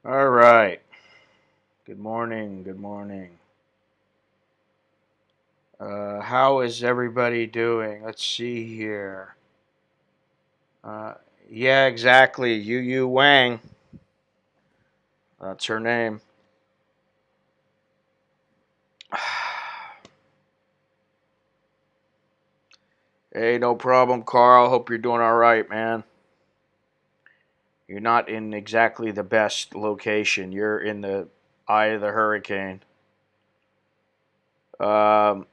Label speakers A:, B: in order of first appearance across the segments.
A: All right. Good morning. Good morning. How is everybody doing? Let's see here. Uh, yeah, exactly. Yu Wang. That's her name. Hey, no problem, Carl. Hope you're doing all right, man. You're not in exactly the best location. You're in the eye of the hurricane. Um,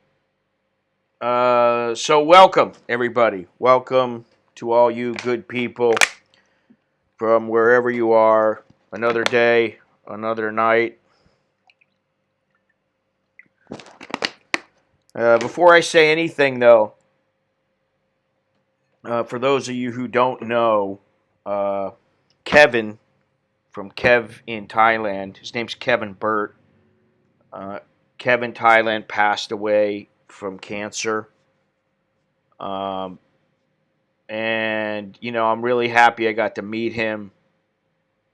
A: so welcome, everybody. Welcome to all you good people from wherever you are. Another day, another night. Before I say anything, though, for those of you who don't know, uh, Kevin from Kev in Thailand, his name's Kevin Burt. Uh, Kevin Thailand passed away from cancer. Um, and, I'm really happy I got to meet him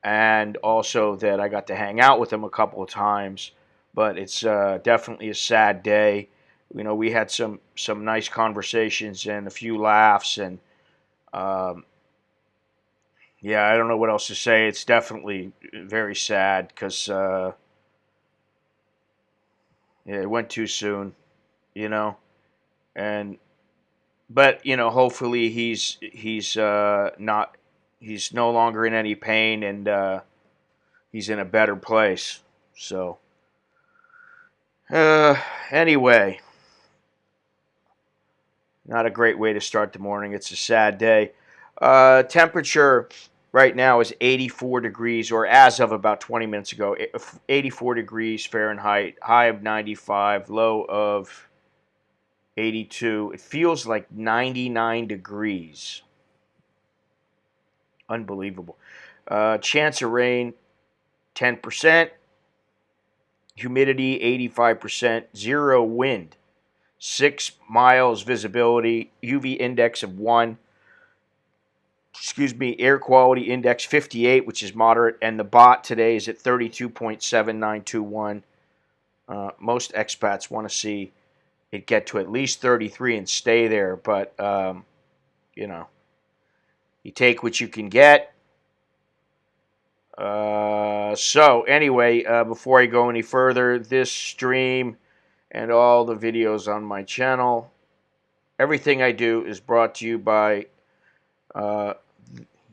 A: and also that I got to hang out with him a couple of times. But it's definitely a sad day. We had some nice conversations and a few laughs, and um, yeah, I don't know what else to say. It's definitely very sad because yeah, it went too soon, you know. And but hopefully he's no longer in any pain, and he's in a better place. So uh, anyway, not a great way to start the morning. It's a sad day. Temperature right now is 84 degrees, or as of about 20 minutes ago, 84 degrees Fahrenheit, high of 95, low of 82. It feels like 99 degrees. Unbelievable. Chance of rain, 10%. Humidity, 85%. Zero wind. 6 miles visibility. UV index of 1. Air quality index 58, which is moderate, and the bot today is at 32.7921. Most expats want to see it get to at least 33 and stay there, but you know, you take what you can get. So anyway, before I go any further, this stream and all the videos on my channel, everything I do is brought to you by uh,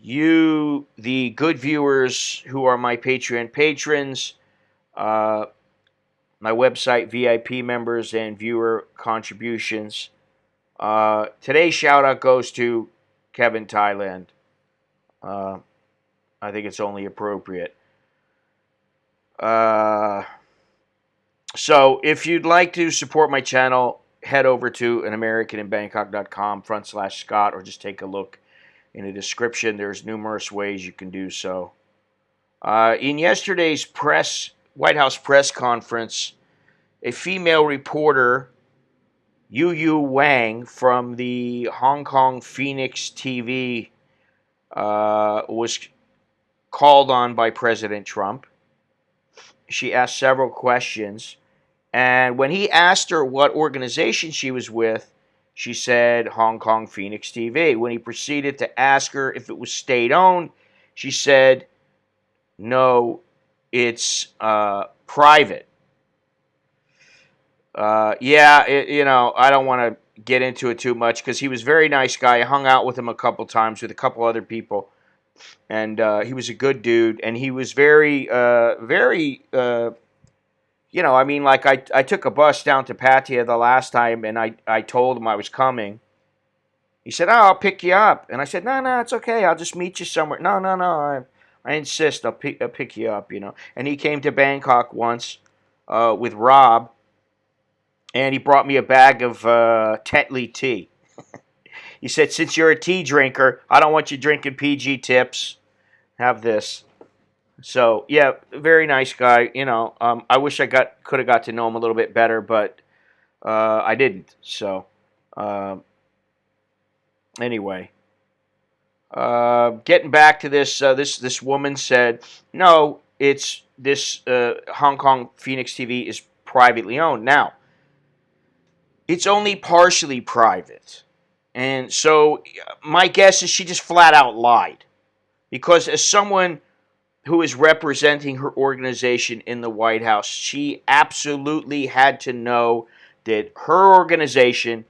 A: you, the good viewers who are my Patreon patrons, uh, my website VIP members, and viewer contributions. Today's shout out goes to Kevin Thailand. Uh, I think it's only appropriate. Uh, so if you'd like to support my channel, head over to anamericaninbangkok.com/Scott, or just take a look in the description. There's numerous ways you can do so. In yesterday's White House press conference, a female reporter, Yu Wang from the Hong Kong Phoenix TV, was called on by President Trump. She asked several questions, and when he asked her what organization she was with, she said Hong Kong Phoenix TV. When he proceeded to ask her if it was state owned, she said, no, it's private. I don't want to get into it too much because he was a very nice guy. I hung out with him a couple times with a couple other people, and he was a good dude. And he was I mean, like I took a bus down to Pattaya the last time, and I told him I was coming. He said, "Oh, I'll pick you up," and I said, "No, no, it's okay. I'll just meet you somewhere." No, no, no. I insist. I'll pick you up. And he came to Bangkok once with Rob, and he brought me a bag of Tetley tea. He said, "Since you're a tea drinker, I don't want you drinking PG tips. Have this." So yeah, very nice guy. I wish I could have got to know him a little bit better, but I didn't. So uh, anyway, getting back to this, this woman said, "No, it's this Hong Kong Phoenix TV is privately owned. Now, it's only partially private. And so my guess is she just flat out lied. Because as someone who is representing her organization in the White House, she absolutely had to know that her organization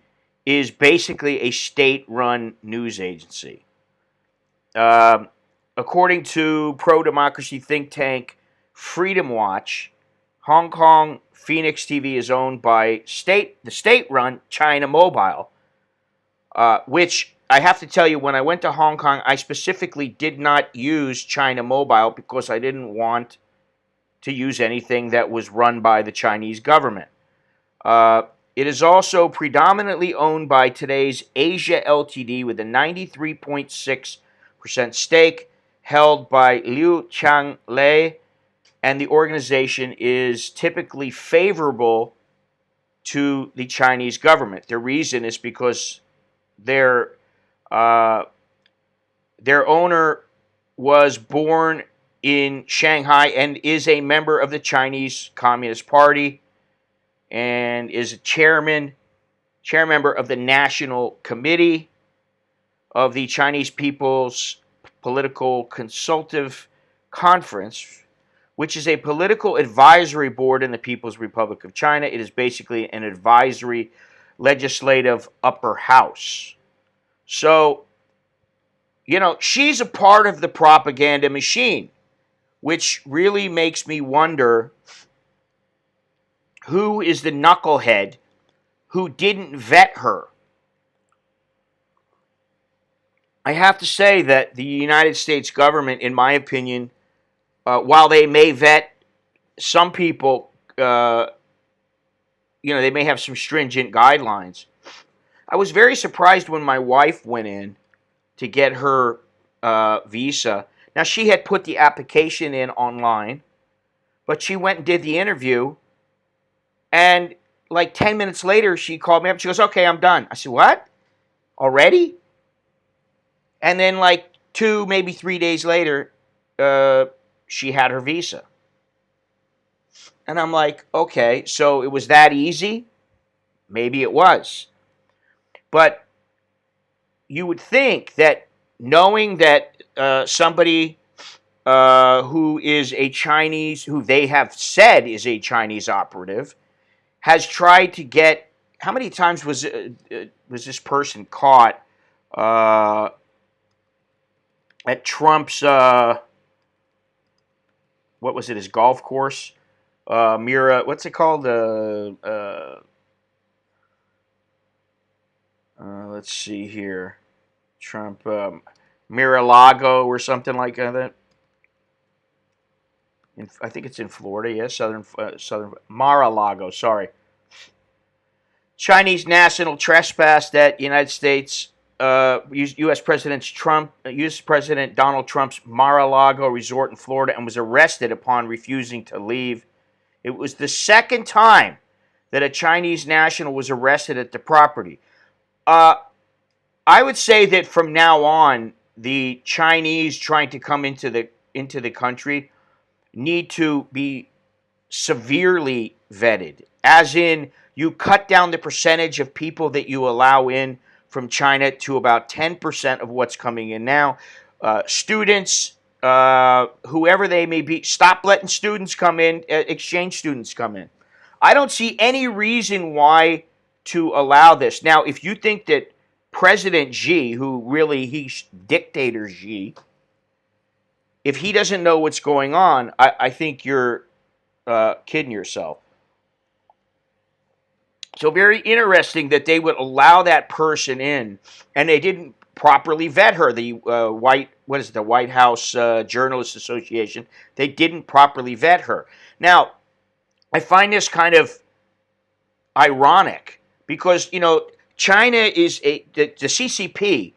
A: is basically a state-run news agency. According to pro-democracy think tank Freedom Watch, Hong Kong Phoenix TV is owned by the state-run China Mobile, which I have to tell you, when I went to Hong Kong, I specifically did not use China Mobile because I didn't want to use anything that was run by the Chinese government. It is also predominantly owned by today's Asia Ltd with a 93.6% stake held by Liu Changlei, and the organization is typically favorable to the Chinese government. The reason is because their owner was born in Shanghai and is a member of the Chinese Communist Party and is a chair member of the National Committee of the Chinese People's Political Consultative Conference, which is a political advisory board in the People's Republic of China. It is basically an advisory legislative upper house. So, she's a part of the propaganda machine, which really makes me wonder who is the knucklehead who didn't vet her. I have to say that the United States government, in my opinion, while they may vet some people, they may have some stringent guidelines. I was very surprised when my wife went in to get her visa. Now, she had put the application in online, but she went and did the interview, and like 10 minutes later, she called me up. She goes, "Okay, I'm done." I said, "What? Already?" And then like 2, maybe 3 days later, she had her visa. And I'm like, okay, so it was that easy? Maybe it was. But you would think that knowing that somebody who is a Chinese, who they have said is a Chinese operative, has tried to get, how many times was this person caught at Trump's, what was it, his golf course? What's it called? Let's see here. Trump, Mar-a-Lago or something like that. I think it's in Florida, yes, southern Mar-a-Lago, sorry. Chinese national trespassed at United States, U.S. President Donald Trump's Mar-a-Lago resort in Florida, and was arrested upon refusing to leave. It was the second time that a Chinese national was arrested at the property. I would say that from now on, the Chinese trying to come into the country need to be severely vetted, as in you cut down the percentage of people that you allow in from China to about 10% of what's coming in now. Students, whoever they may be, stop letting students come in, exchange students come in. I don't see any reason why to allow this. Now, if you think that President Xi, who really, he's dictator Xi, if he doesn't know what's going on, I think you're kidding yourself. So very interesting that they would allow that person in, and they didn't properly vet her. The White House Journalists Association, they didn't properly vet her. Now, I find this kind of ironic because, China is the CCP,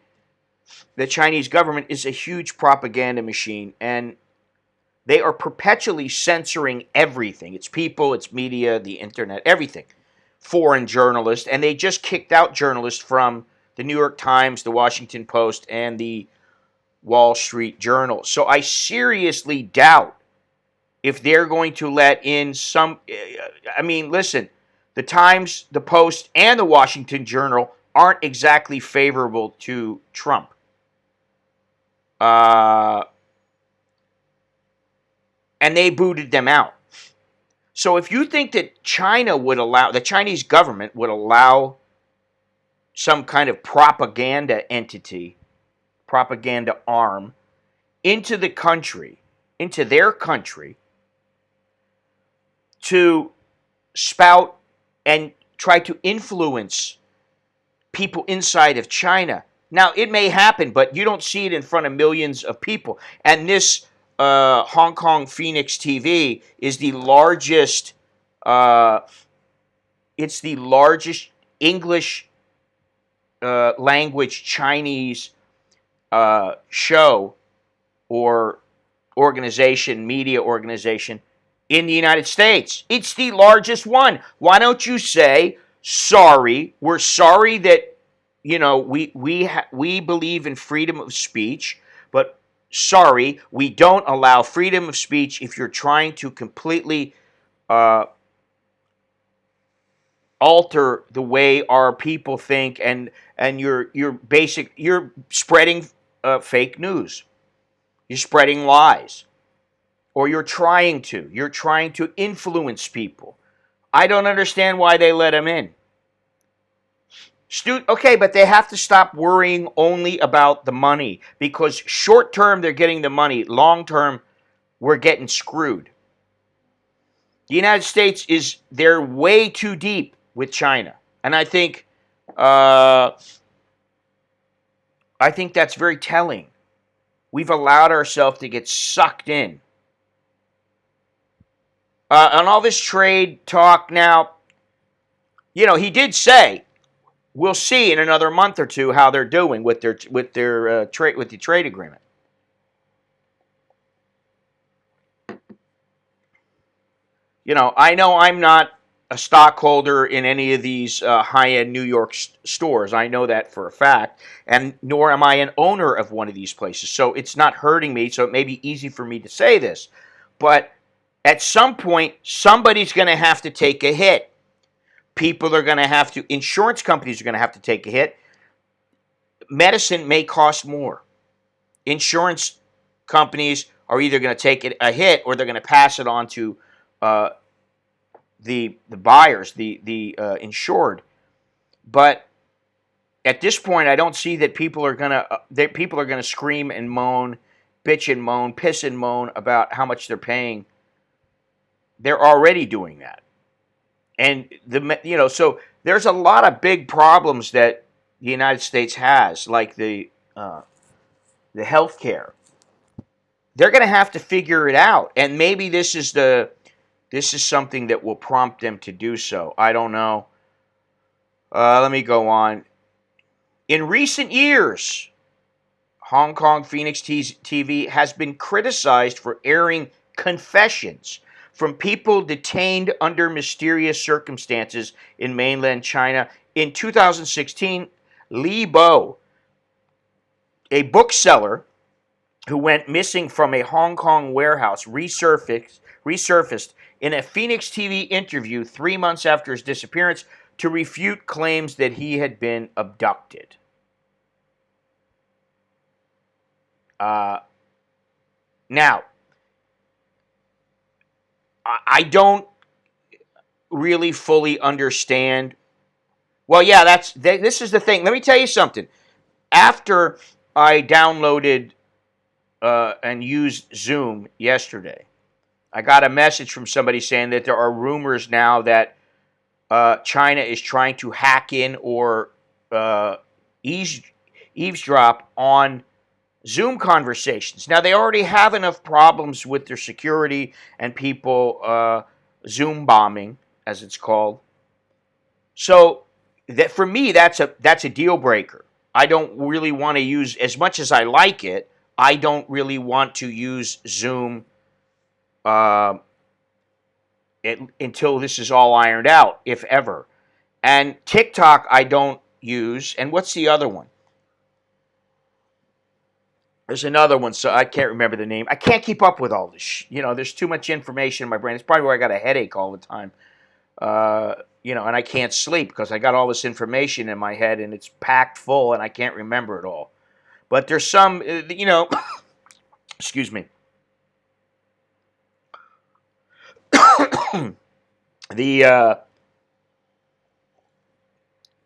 A: the Chinese government, is a huge propaganda machine, and they are perpetually censoring everything. It's people, it's media, the internet, everything. Foreign journalists, and they just kicked out journalists from the New York Times, the Washington Post, and the Wall Street Journal. So I seriously doubt if they're going to let in some. I mean, listen, the Times, the Post, and the Washington Journal aren't exactly favorable to Trump. And they booted them out. So if you think that the Chinese government would allow some kind of propaganda entity, propaganda arm, into the country, into their country, to spout and try to influence people inside of China. Now, it may happen, but you don't see it in front of millions of people. And this Hong Kong Phoenix TV is the largest. It's the largest English language Chinese show or organization, media organization in the United States. It's the largest one. Why don't you say, sorry, we're sorry that, we believe in freedom of speech, but sorry, we don't allow freedom of speech if you're trying to completely alter the way our people think, and you're spreading fake news. You're spreading lies. Or you're trying to influence people. I don't understand why they let them in. Okay, but they have to stop worrying only about the money, because short term they're getting the money, long term we're getting screwed. The United States they're way too deep with China, and I think that's very telling. We've allowed ourselves to get sucked in. On all this trade talk now, he did say we'll see in another month or two how they're doing with their trade, with the trade agreement. I know I'm not a stockholder in any of these high-end New York stores. I know that for a fact, and nor am I an owner of one of these places. So it's not hurting me, so it may be easy for me to say this. But at some point, somebody's going to have to take a hit. Insurance companies are going to have to take a hit. Medicine may cost more. Insurance companies are either going to take a hit or they're going to pass it on to the buyers, the insured. But at this point, I don't see that people are going to scream and moan, bitch and moan, piss and moan about how much they're paying. They're already doing that. And so there's a lot of big problems that the United States has, like the health care. They're going to have to figure it out, and maybe this is something that will prompt them to do so. I don't know. Let me go on. In recent years, Hong Kong Phoenix TV has been criticized for airing confessions from people detained under mysterious circumstances in mainland China. In 2016, Li Bo, a bookseller who went missing from a Hong Kong warehouse, resurfaced in a Phoenix TV interview 3 months after his disappearance to refute claims that he had been abducted. Now, I don't really fully understand. Well, yeah, this is the thing. Let me tell you something. After I downloaded and used Zoom yesterday, I got a message from somebody saying that there are rumors now that China is trying to hack in or eavesdrop on Zoom conversations. Now, they already have enough problems with their security and people Zoom bombing, as it's called. So, that for me, that's a deal breaker. I don't really want to use, as much as I like it, I don't really want to use Zoom until this is all ironed out, if ever. And TikTok I don't use. And what's the other one? There's another one, so I can't remember the name. I can't keep up with all this. There's too much information in my brain. It's probably where I got a headache all the time. And I can't sleep because I got all this information in my head and it's packed full and I can't remember it all. But there's some, excuse me. the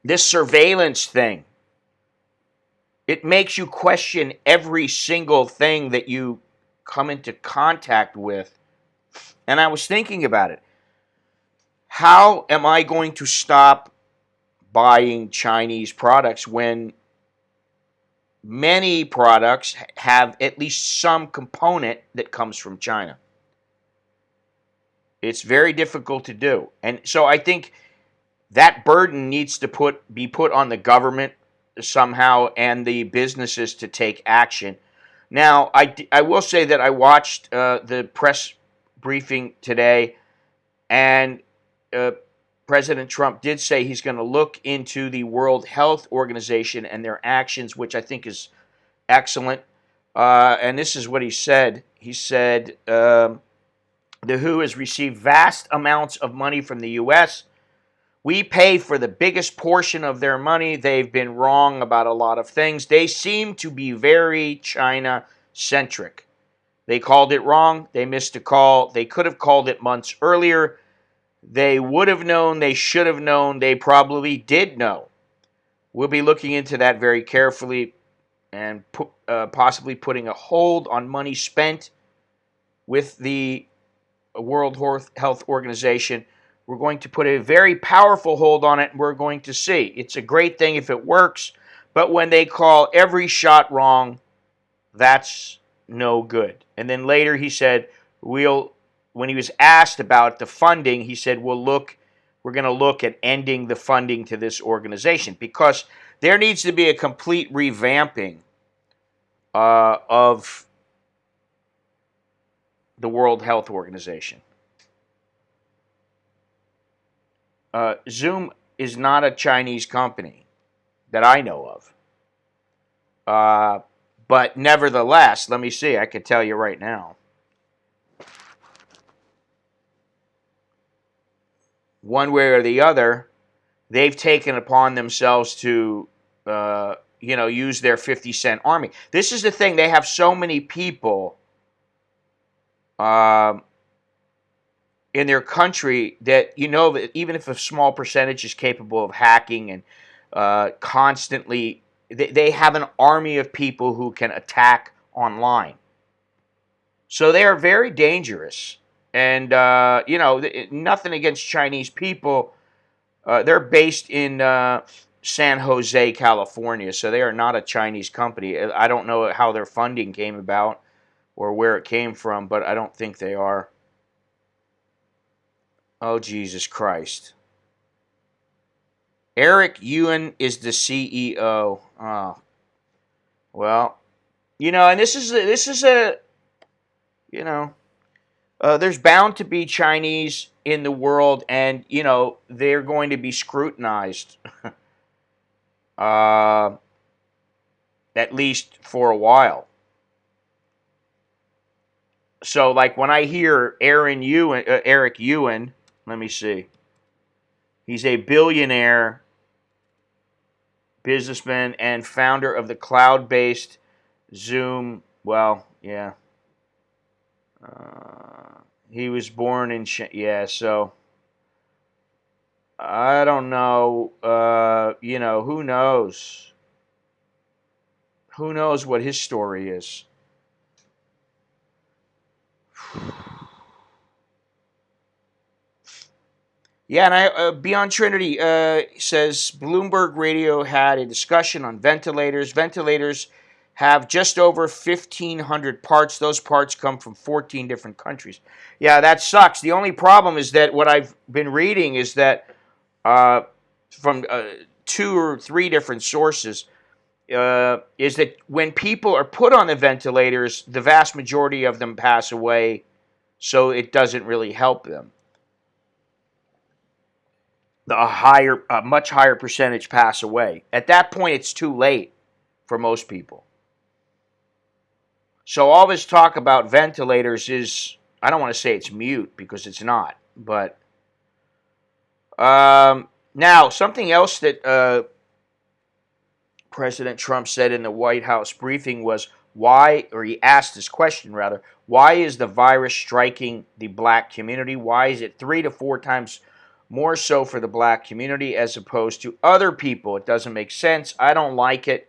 A: This surveillance thing, it makes you question every single thing that you come into contact with. And I was thinking about it. How am I going to stop buying Chinese products when many products have at least some component that comes from China? It's very difficult to do. And so I think that burden needs to be put on the government somehow and the businesses to take action. Now, I will say that I watched the press briefing today, and President Trump did say he's going to look into the World Health Organization and their actions, which I think is excellent. And this is what he said. He said, the WHO has received vast amounts of money from the U.S. We pay for the biggest portion of their money. They've been wrong about a lot of things. They seem to be very China-centric. They called it wrong. They missed a call. They could have called it months earlier. They would have known. They should have known. They probably did know. We'll be looking into that very carefully and possibly putting a hold on money spent with the World Health Organization. We're going to put a very powerful hold on it, and we're going to see. It's a great thing if it works, but when they call every shot wrong, that's no good. And then later he said, when he was asked about the funding, he said, we're going to look at ending the funding to this organization because there needs to be a complete revamping of the World Health Organization. Zoom is not a Chinese company that I know of. But nevertheless, let me see. I can tell you right now. One way or the other, they've taken upon themselves to, use their 50-cent army. This is the thing. They have so many people in their country that that even if a small percentage is capable of hacking and constantly, they have an army of people who can attack online. So they are very dangerous. And, nothing against Chinese people. They're based in San Jose, California, so they are not a Chinese company. I don't know how their funding came about or where it came from, but I don't think they are. Oh, Jesus Christ. Eric Yuan is the CEO. Oh. Well, and this is a there's bound to be Chinese in the world, and they're going to be scrutinized, at least for a while. So, like when I hear Eric Yuan, let me see. He's a billionaire businessman and founder of the cloud-based Zoom. Well, yeah. He was born in so I don't know. Who knows? Who knows what his story is? Yeah, and Beyond Trinity says Bloomberg Radio had a discussion on ventilators. Ventilators have just over 1,500 parts. Those parts come from 14 different countries. Yeah, that sucks. The only problem is that what I've been reading is that from 2 or 3 different sources, is that when people are put on the ventilators, the vast majority of them pass away, so it doesn't really help them. A much higher percentage, pass away. At that point, it's too late for most people. So all this talk about ventilators is, I don't want to say it's mute because it's not. But now, something else that President Trump said in the White House briefing was why, or he asked this question rather, why is the virus striking the black community? Why is it 3 to 4 times more so for the black community as opposed to other people? It doesn't make sense. I don't like it.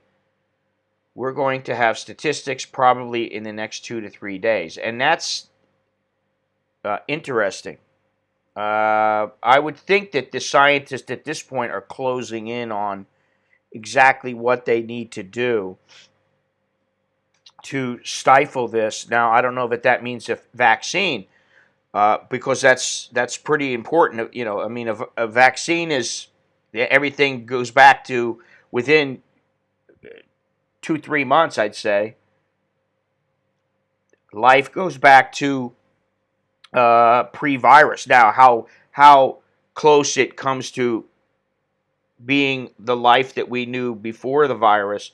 A: We're going to have statistics probably in the next 2 to 3 days. And that's interesting. I would think that the scientists at this point are closing in on exactly what they need to do to stifle this. Now, I don't know that that means a vaccine, because that's pretty important. You know, I mean, a vaccine is, everything goes back to within 2-3 months, I'd say. Life goes back to pre-virus. Now, how close it comes to being the life that we knew before the virus,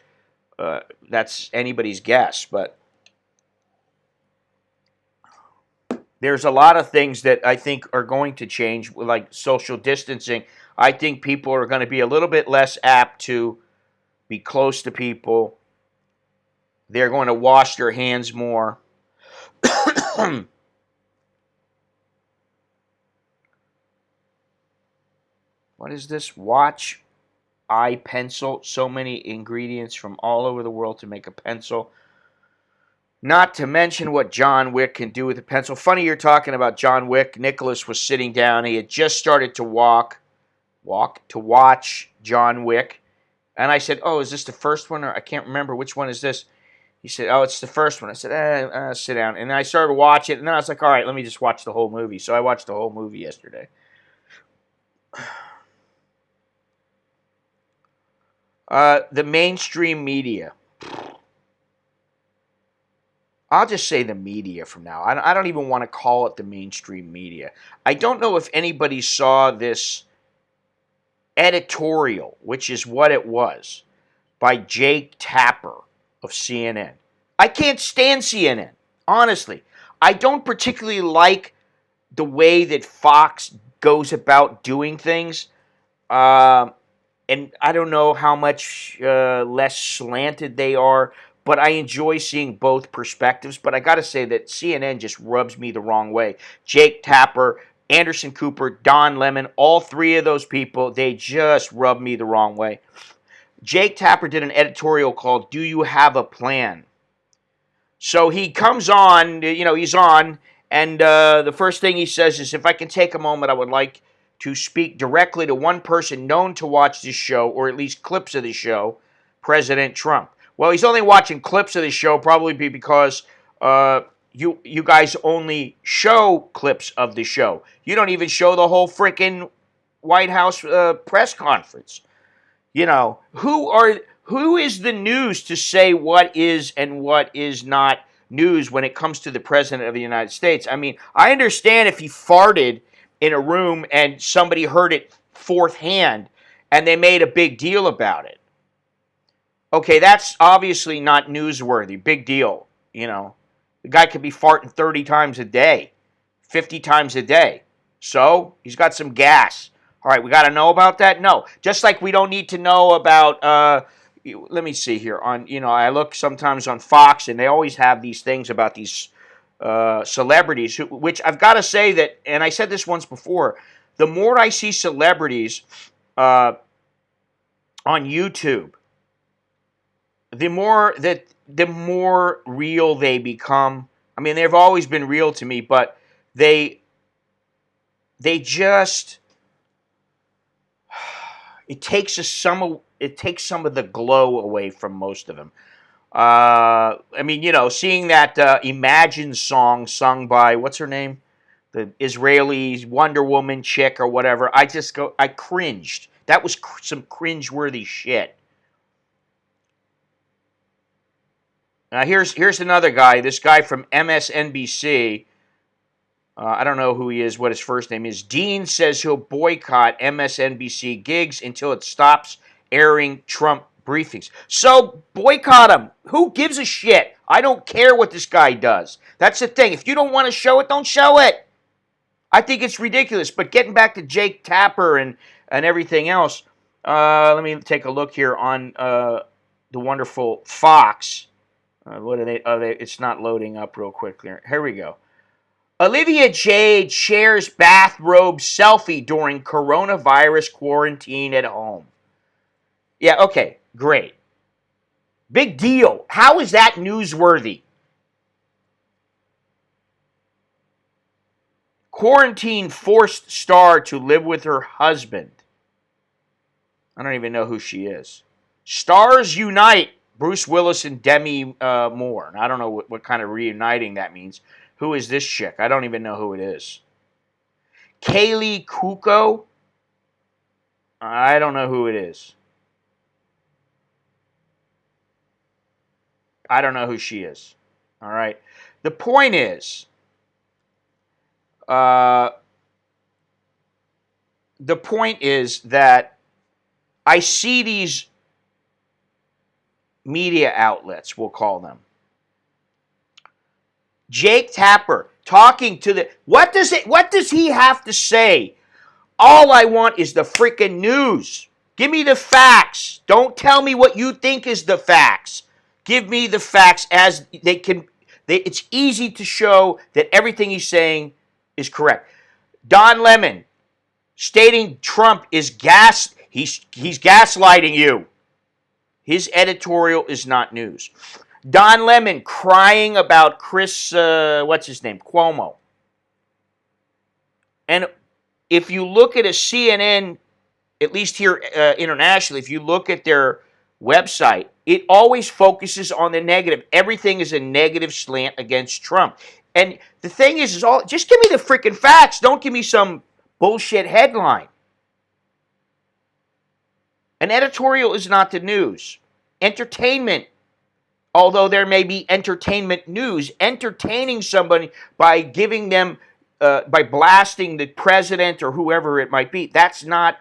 A: that's anybody's guess. But there's a lot of things that I think are going to change, like social distancing. I think people are going to be a little bit less apt to be close to people. They're going to wash their hands more. What is this? Watch eye pencil. So many ingredients from all over the world to make a pencil. Not to mention what John Wick can do with a pencil. Funny you're talking about John Wick. Nicholas was sitting down. He had just started to watch John Wick. And I said, oh, is this the first one? Or I can't remember. Which one is this? He said, oh, it's the first one. I said, sit down. And then I started to watch it. And then I was like, all right, let me just watch the whole movie. So I watched the whole movie yesterday. The mainstream media. I'll just say the media from now. I don't even want to call it the mainstream media. I don't know if anybody saw this editorial, which is what it was, by Jake Tapper of CNN. I can't stand CNN, honestly. I don't particularly like the way that Fox goes about doing things. And I don't know how much less slanted they are, but I enjoy seeing both perspectives. But I got to say that CNN just rubs me the wrong way. Jake Tapper, Anderson Cooper, Don Lemon, all three of those people, they just rub me the wrong way. Jake Tapper did an editorial called Do You Have a Plan? So he comes on, he's on, and the first thing he says is, if I can take a moment, I would like to speak directly to one person known to watch this show, or at least clips of the show, President Trump. Well, he's only watching clips of the show, probably because you guys only show clips of the show. You don't even show the whole freaking White House press conference. Who is the news to say what is and what is not news when it comes to the President of the United States? I mean, I understand if he farted in a room and somebody heard it fourth hand and they made a big deal about it. Okay, that's obviously not newsworthy. Big deal, The guy could be farting 30 times a day, 50 times a day. So, he's got some gas. All right, we got to know about that? No. Just like we don't need to know about, let me see here. I look sometimes on Fox, and they always have these things about these celebrities, which I've got to say that, and I said this once before, the more I see celebrities on YouTube, the more real they become. I mean, they've always been real to me, but they just, it takes some of the glow away from most of them. Seeing that Imagine song sung by, what's her name? The Israeli Wonder Woman chick or whatever. I cringed. That was some cringe-worthy shit. Now here's another guy. This guy from MSNBC. I don't know who he is, what his first name is. Dean says he'll boycott MSNBC gigs until it stops airing Trump briefings. So boycott him. Who gives a shit? I don't care what this guy does. That's the thing. If you don't want to show it, don't show it. I think it's ridiculous. But getting back to Jake Tapper and everything else, let me take a look here on the wonderful Fox. What are they? It's not loading up real quick. Here we go. Olivia Jade shares bathrobe selfie during coronavirus quarantine at home. Yeah, okay, great. Big deal. How is that newsworthy? Quarantine forced star to live with her husband. I don't even know who she is. Stars unite. Bruce Willis and Demi Moore. I don't know what kind of reuniting that means. Who is this chick? I don't even know who it is. Kaylee Kuko. I don't know who it is. I don't know who she is. All right. The point is, that I see these media outlets, we'll call them. Jake Tapper talking to the what does he have to say? All I want is the freaking news. Give me the facts. Don't tell me what you think is the facts. Give me the facts as they can. It's easy to show that everything he's saying is correct. Don Lemon stating Trump is he's gaslighting you. His editorial is not news. Don Lemon crying about Chris, what's his name, Cuomo. And if you look at a CNN, at least here internationally, if you look at their website, it always focuses on the negative. Everything is a negative slant against Trump. And the thing is just give me the freaking facts. Don't give me some bullshit headline. An editorial is not the news. Entertainment, although there may be entertainment news, entertaining somebody by giving them, by blasting the president or whoever it might be, that's not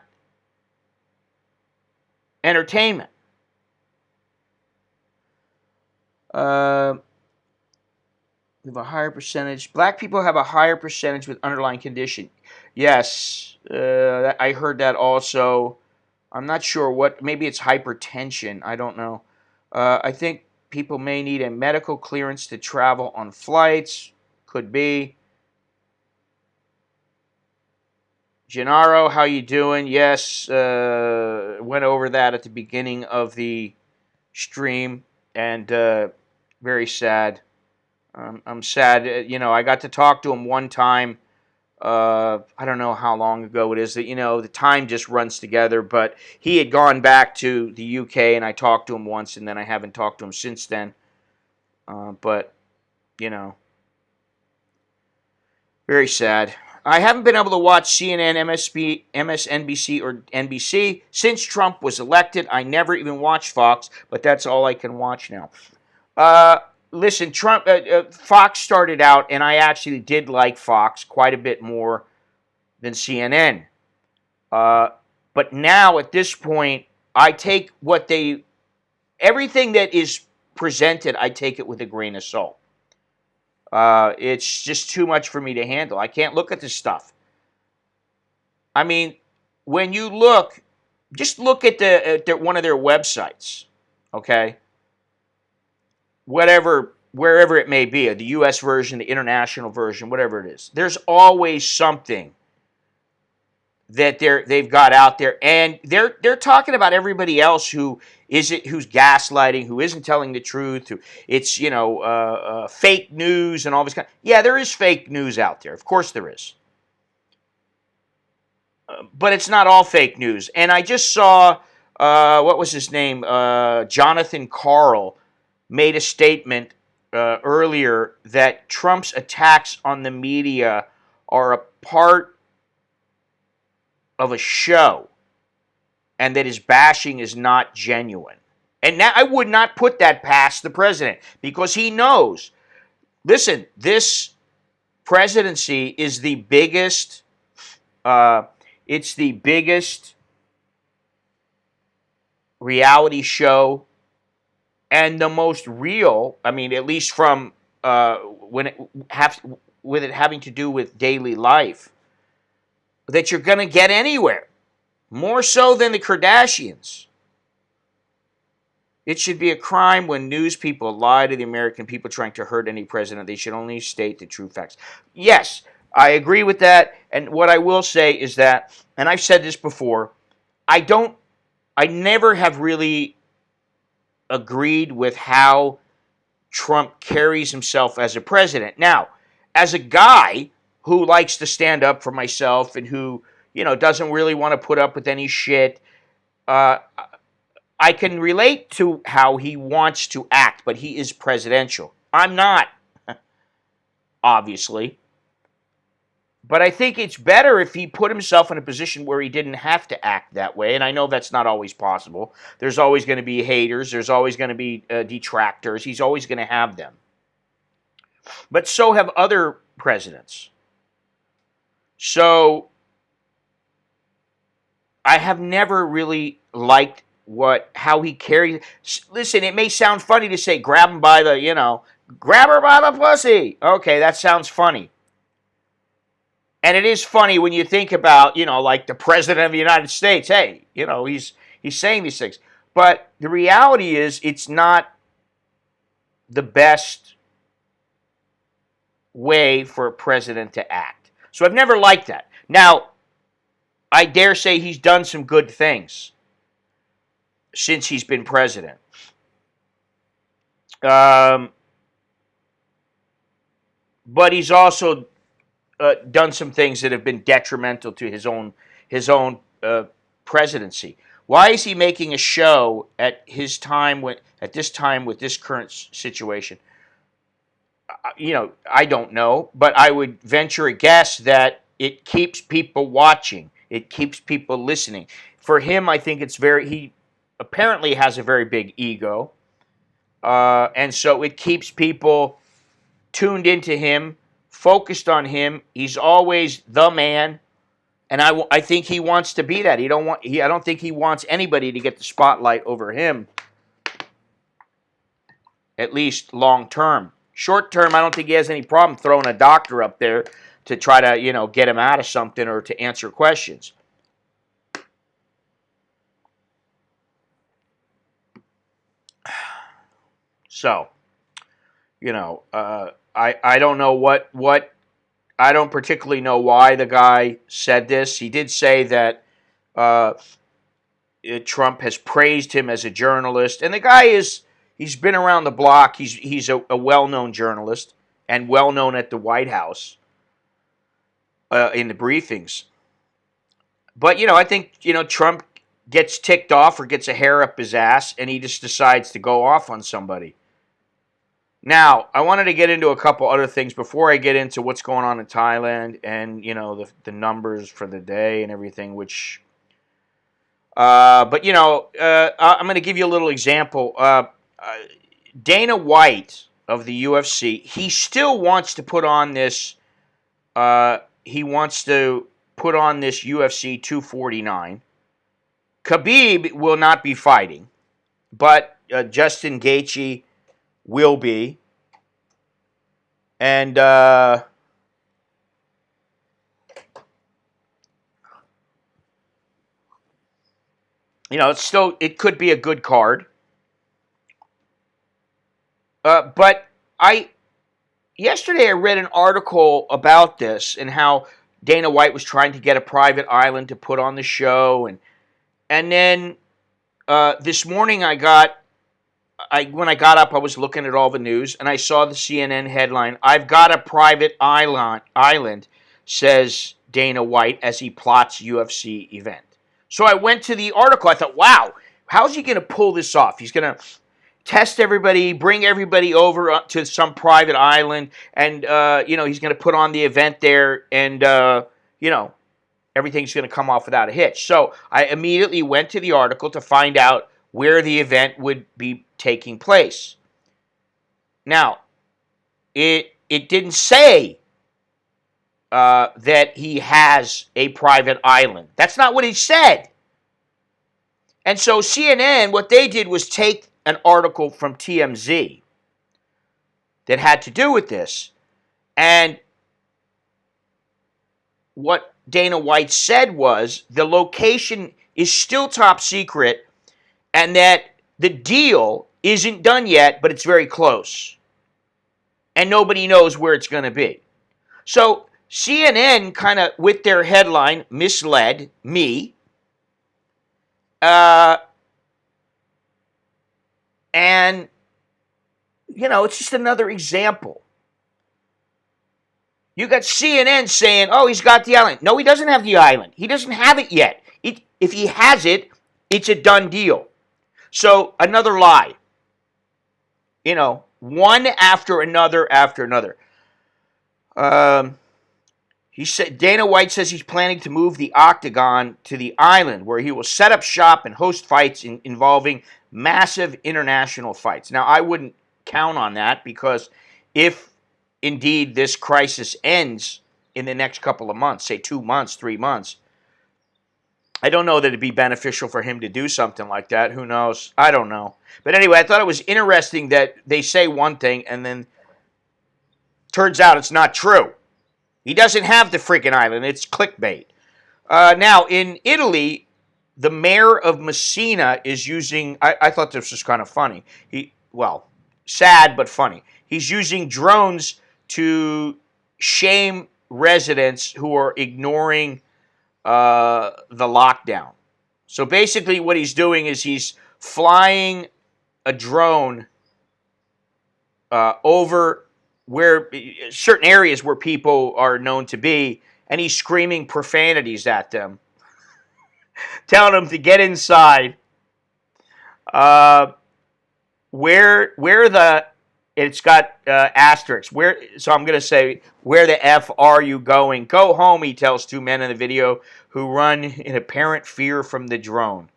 A: entertainment. We have a higher percentage. Black people have a higher percentage with underlying condition. Yes, I heard that also. I'm not sure what. Maybe it's hypertension. I don't know. I think people may need a medical clearance to travel on flights. Could be. Gennaro, how you doing? Yes, went over that at the beginning of the stream, and very sad. I'm sad. I got to talk to him one time. I don't know how long ago it is. That the time just runs together. But he had gone back to the UK, and I talked to him once, and then I haven't talked to him since then. But very sad. I haven't been able to watch CNN, MSNBC, or NBC since Trump was elected. I never even watched Fox, but that's all I can watch now. Listen, Fox started out, and I actually did like Fox quite a bit more than CNN. But now, at this point, I take everything that is presented, I take it with a grain of salt. It's just too much for me to handle. I can't look at this stuff. I mean, when you just look at one of their websites, okay? Wherever it may be, the U.S. version, the international version, whatever it is. There's always something that they've got out there, and they're talking about everybody else who's gaslighting, who isn't telling the truth, it's fake news and all this kind. Yeah, there is fake news out there. Of course there is, but it's not all fake news. And I just saw what was his name, Jonathan Karl, made a statement earlier that Trump's attacks on the media are a part of a show, and that his bashing is not genuine. And now I would not put that past the president, because he knows, listen, this presidency is the biggest, reality show and the most real, I mean, at least from when with it having to do with daily life, that you're going to get anywhere. More so than the Kardashians. It should be a crime when news people lie to the American people trying to hurt any president. They should only state the true facts. Yes, I agree with that. And what I will say is that, and I've said this before, I never have really agreed with how Trump carries himself as a president. Now, as a guy who likes to stand up for myself and who, doesn't really want to put up with any shit, I can relate to how he wants to act, but he is presidential. I'm not, obviously. But I think it's better if he put himself in a position where he didn't have to act that way. And I know that's not always possible. There's always going to be haters. There's always going to be detractors. He's always going to have them. But so have other presidents. So I have never really liked how he carries. Listen, it may sound funny to say grab him by the, grab her by the pussy. Okay, that sounds funny. And it is funny when you think about, like the president of the United States. Hey, he's saying these things. But the reality is it's not the best way for a president to act. So I've never liked that. Now, I dare say he's done some good things since he's been president. But he's also done some things that have been detrimental to his own presidency. Why is he making a show at this time with this current situation? I don't know, but I would venture a guess that it keeps people watching. It keeps people listening. For him, I think he apparently has a very big ego, and so it keeps people tuned into him, focused on him. He's always the man, and I think he wants to be that. I don't think he wants anybody to get the spotlight over him, at least long term. Short term, I don't think he has any problem throwing a doctor up there to try to, get him out of something or to answer questions. So, I don't know what I don't particularly know why the guy said this. He did say that Trump has praised him as a journalist, and the guy he's been around the block. He's a well-known journalist and well-known at the White House in the briefings. But, I think, Trump gets ticked off or gets a hair up his ass, and he just decides to go off on somebody. Now, I wanted to get into a couple other things before I get into what's going on in Thailand and, the numbers for the day and everything, which... I'm going to give you a little example. Dana White of the UFC, he still wants to put on this... he wants to put on this UFC 249. Khabib will not be fighting, but Justin Gaethje will be. And it could be a good card. But yesterday I read an article about this and how Dana White was trying to get a private island to put on the show, and then this morning when I got up, I was looking at all the news, and I saw the CNN headline, "I've got a private island," says Dana White as he plots UFC event. So I went to the article. I thought, wow, how's he going to pull this off? He's going to test everybody, bring everybody over to some private island, and, he's going to put on the event there, and, everything's going to come off without a hitch. So I immediately went to the article to find out where the event would be taking place. Now, it didn't say that he has a private island. That's not what he said. And so CNN, what they did was take an article from TMZ that had to do with this. And what Dana White said was the location is still top secret and that the deal isn't done yet, but it's very close. And nobody knows where it's going to be. So CNN kind of, with their headline, misled me. And, you know, it's just another example. You got CNN saying, oh, he's got the island. No, he doesn't have the island. He doesn't have it yet. If he has it, it's a done deal. So, another lie. You know, one after another after another. He said Dana White says he's planning to move the Octagon to the island, where he will set up shop and host fights involving massive international fights. Now, I wouldn't count on that, because if indeed this crisis ends in the next couple of months, say 2 months, 3 months, I don't know that it'd be beneficial for him to do something like that. Who knows? I don't know. But anyway, I thought it was interesting that they say one thing and then turns out it's not true. He doesn't have the freaking island. It's clickbait. Now, in Italy, the mayor of Messina is using... I thought this was kind of funny. Sad but funny. He's using drones to shame residents who are ignoring the lockdown. So basically what he's doing is he's flying a drone over where certain areas where people are known to be, and he's screaming profanities at them, telling them to get inside. It's got asterisks. So I'm going to say, where the F are you going? Go home, he tells two men in the video who run in apparent fear from the drone.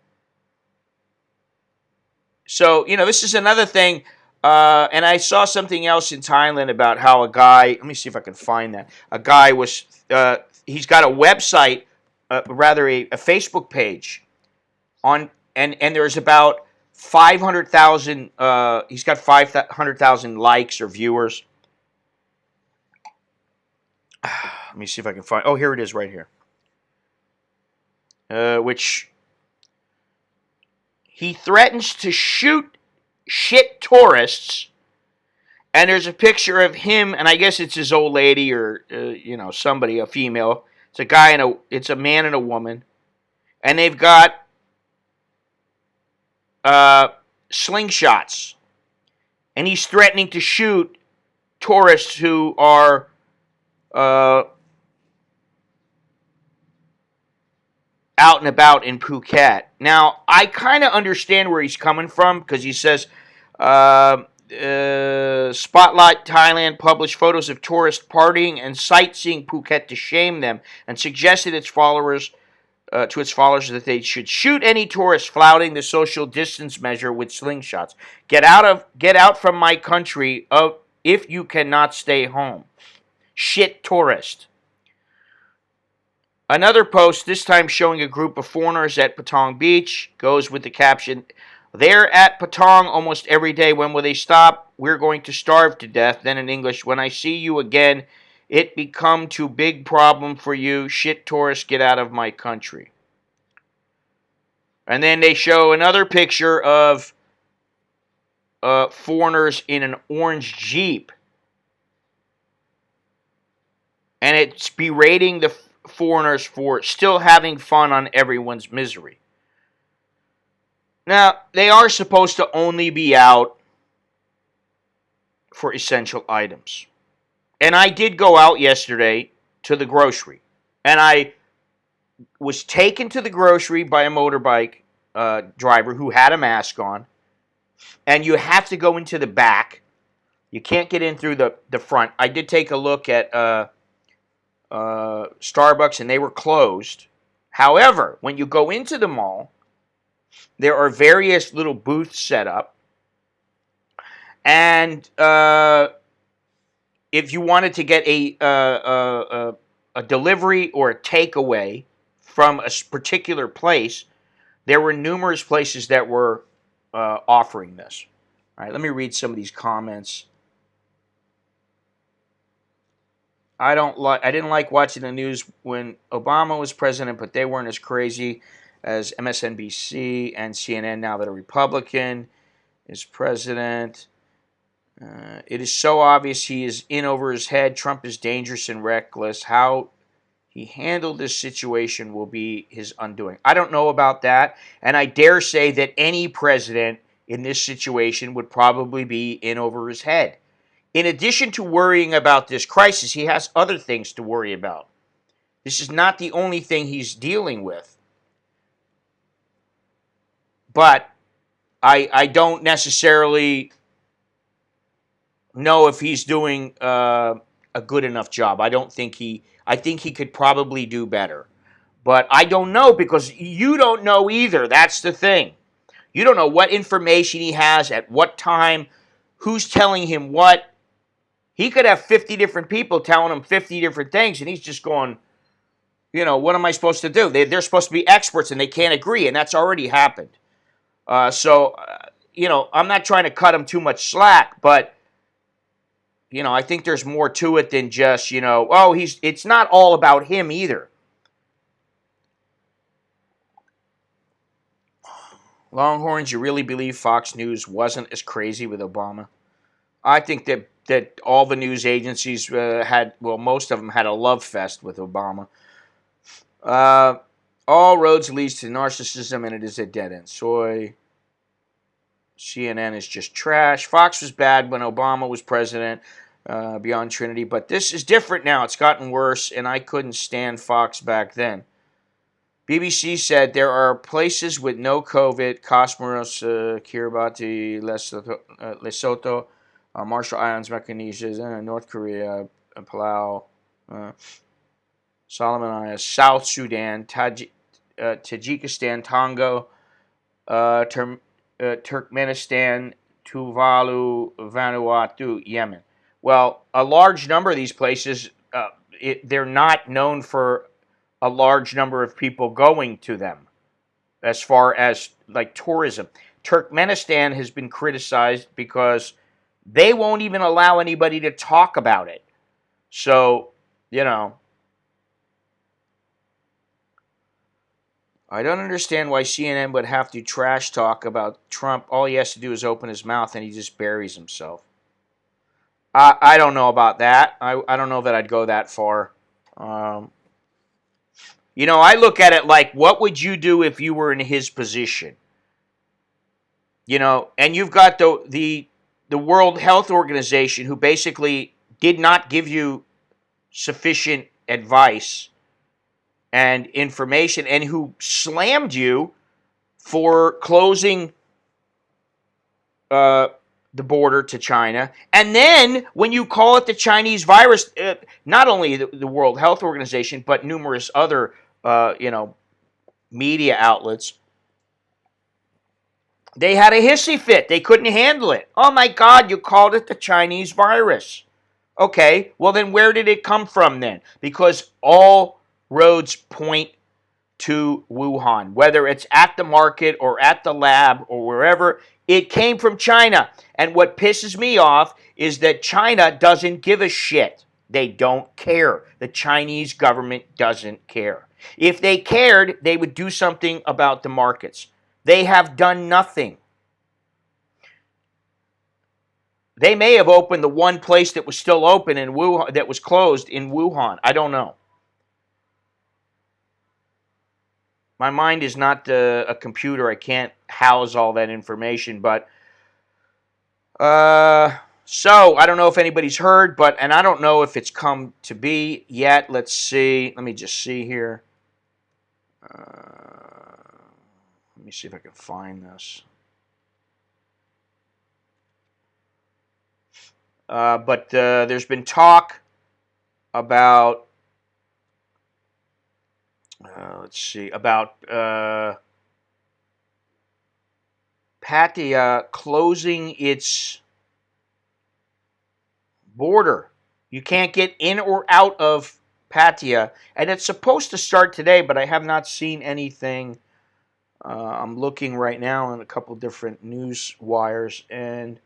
A: So, you know, this is another thing. And I saw something else in Thailand about how a guy, let me see if I can find that. A guy was, he's got a website, a Facebook page on, and there's about 500,000, he's got 500,000 likes or viewers. Let me see if I can find, oh, here it is right here. Which he threatens to shoot shit tourists, and there's a picture of him, and I guess it's his old lady or, you know, somebody, a female. It's a guy and it's a man and a woman, and they've got slingshots, and he's threatening to shoot tourists who are out and about in Phuket. Now, I kind of understand where he's coming from, because he says, Spotlight Thailand published photos of tourists partying and sightseeing Phuket to shame them, and suggested to its followers that they should shoot any tourists flouting the social distance measure with slingshots. Get out from my country if you cannot stay home. Shit tourist. Another post, this time showing a group of foreigners at Patong Beach, goes with the caption, "They're at Patong almost every day. When will they stop? We're going to starve to death." Then in English, "When I see you again, it become too big problem for you. Shit tourists, get out of my country." And then they show another picture of foreigners in an orange Jeep. And it's berating the foreigners for still having fun on everyone's misery. Now, they are supposed to only be out for essential items. And I did go out yesterday to the grocery. And I was taken to the grocery by a motorbike driver who had a mask on. And you have to go into the back. You can't get in through the front. I did take a look at Starbucks, and they were closed. However, when you go into the mall, there are various little booths set up. And if you wanted to get a delivery or a takeaway from a particular place, there were numerous places that were offering this. All right, let me read some of these comments. I didn't like watching the news when Obama was president, but they weren't as crazy as MSNBC and CNN now that a Republican is president. It is so obvious he is in over his head. Trump is dangerous and reckless. How he handled this situation will be his undoing. I don't know about that, and I dare say that any president in this situation would probably be in over his head. In addition to worrying about this crisis, he has other things to worry about. This is not the only thing he's dealing with. But I don't necessarily know if he's doing a good enough job. I think he could probably do better. But I don't know because you don't know either. That's the thing. You don't know what information he has at what time, who's telling him what. He could have 50 different people telling him 50 different things, and he's just going, what am I supposed to do? They're supposed to be experts, and they can't agree, and that's already happened. So, I'm not trying to cut him too much slack, but, I think there's more to it than just, it's not all about him either. Longhorns, you really believe Fox News wasn't as crazy with Obama? I think that all the news agencies most of them had a love fest with Obama. All roads leads to narcissism, and it is a dead end. CNN is just trash. Fox was bad when Obama was president, beyond Trinity, but this is different now. It's gotten worse, and I couldn't stand Fox back then. BBC said there are places with no COVID: Comoros, Kiribati, Lesotho, Marshall Islands, Micronesia, North Korea, Palau, Solomon Islands, South Sudan, Tajikistan, Tonga, Turkmenistan, Tuvalu, Vanuatu, Yemen. Well, a large number of these places, they're not known for a large number of people going to them as far as like tourism. Turkmenistan has been criticized because they won't even allow anybody to talk about it. So, I don't understand why CNN would have to trash talk about Trump. All he has to do is open his mouth and he just buries himself. I don't know about that. I don't know that I'd go that far. I look at it like, what would you do if you were in his position? And you've got the World Health Organization, who basically did not give you sufficient advice and information, and who slammed you for closing the border to China. And then when you call it the Chinese virus, not only the World Health Organization, but numerous other media outlets, they had a hissy fit. They couldn't handle it. Oh my God, you called it the Chinese virus. Okay, well then where did it come from then? Because all roads point to Wuhan, whether it's at the market or at the lab or wherever. It came from China. And what pisses me off is that China doesn't give a shit. They don't care. The Chinese government doesn't care. If they cared, they would do something about the markets. They have done nothing. They may have opened the one place that was still open in Wuhan, that was closed in Wuhan. I don't know. My mind is not a computer. I can't house all that information. But so I don't know if anybody's heard, and I don't know if it's come to be yet. Let's see. Let me just see here. Let me see if I can find this. But there's been talk about, about Pattaya closing its border. You can't get in or out of Pattaya, and it's supposed to start today, but I have not seen anything I'm looking right now on a couple different news wires, and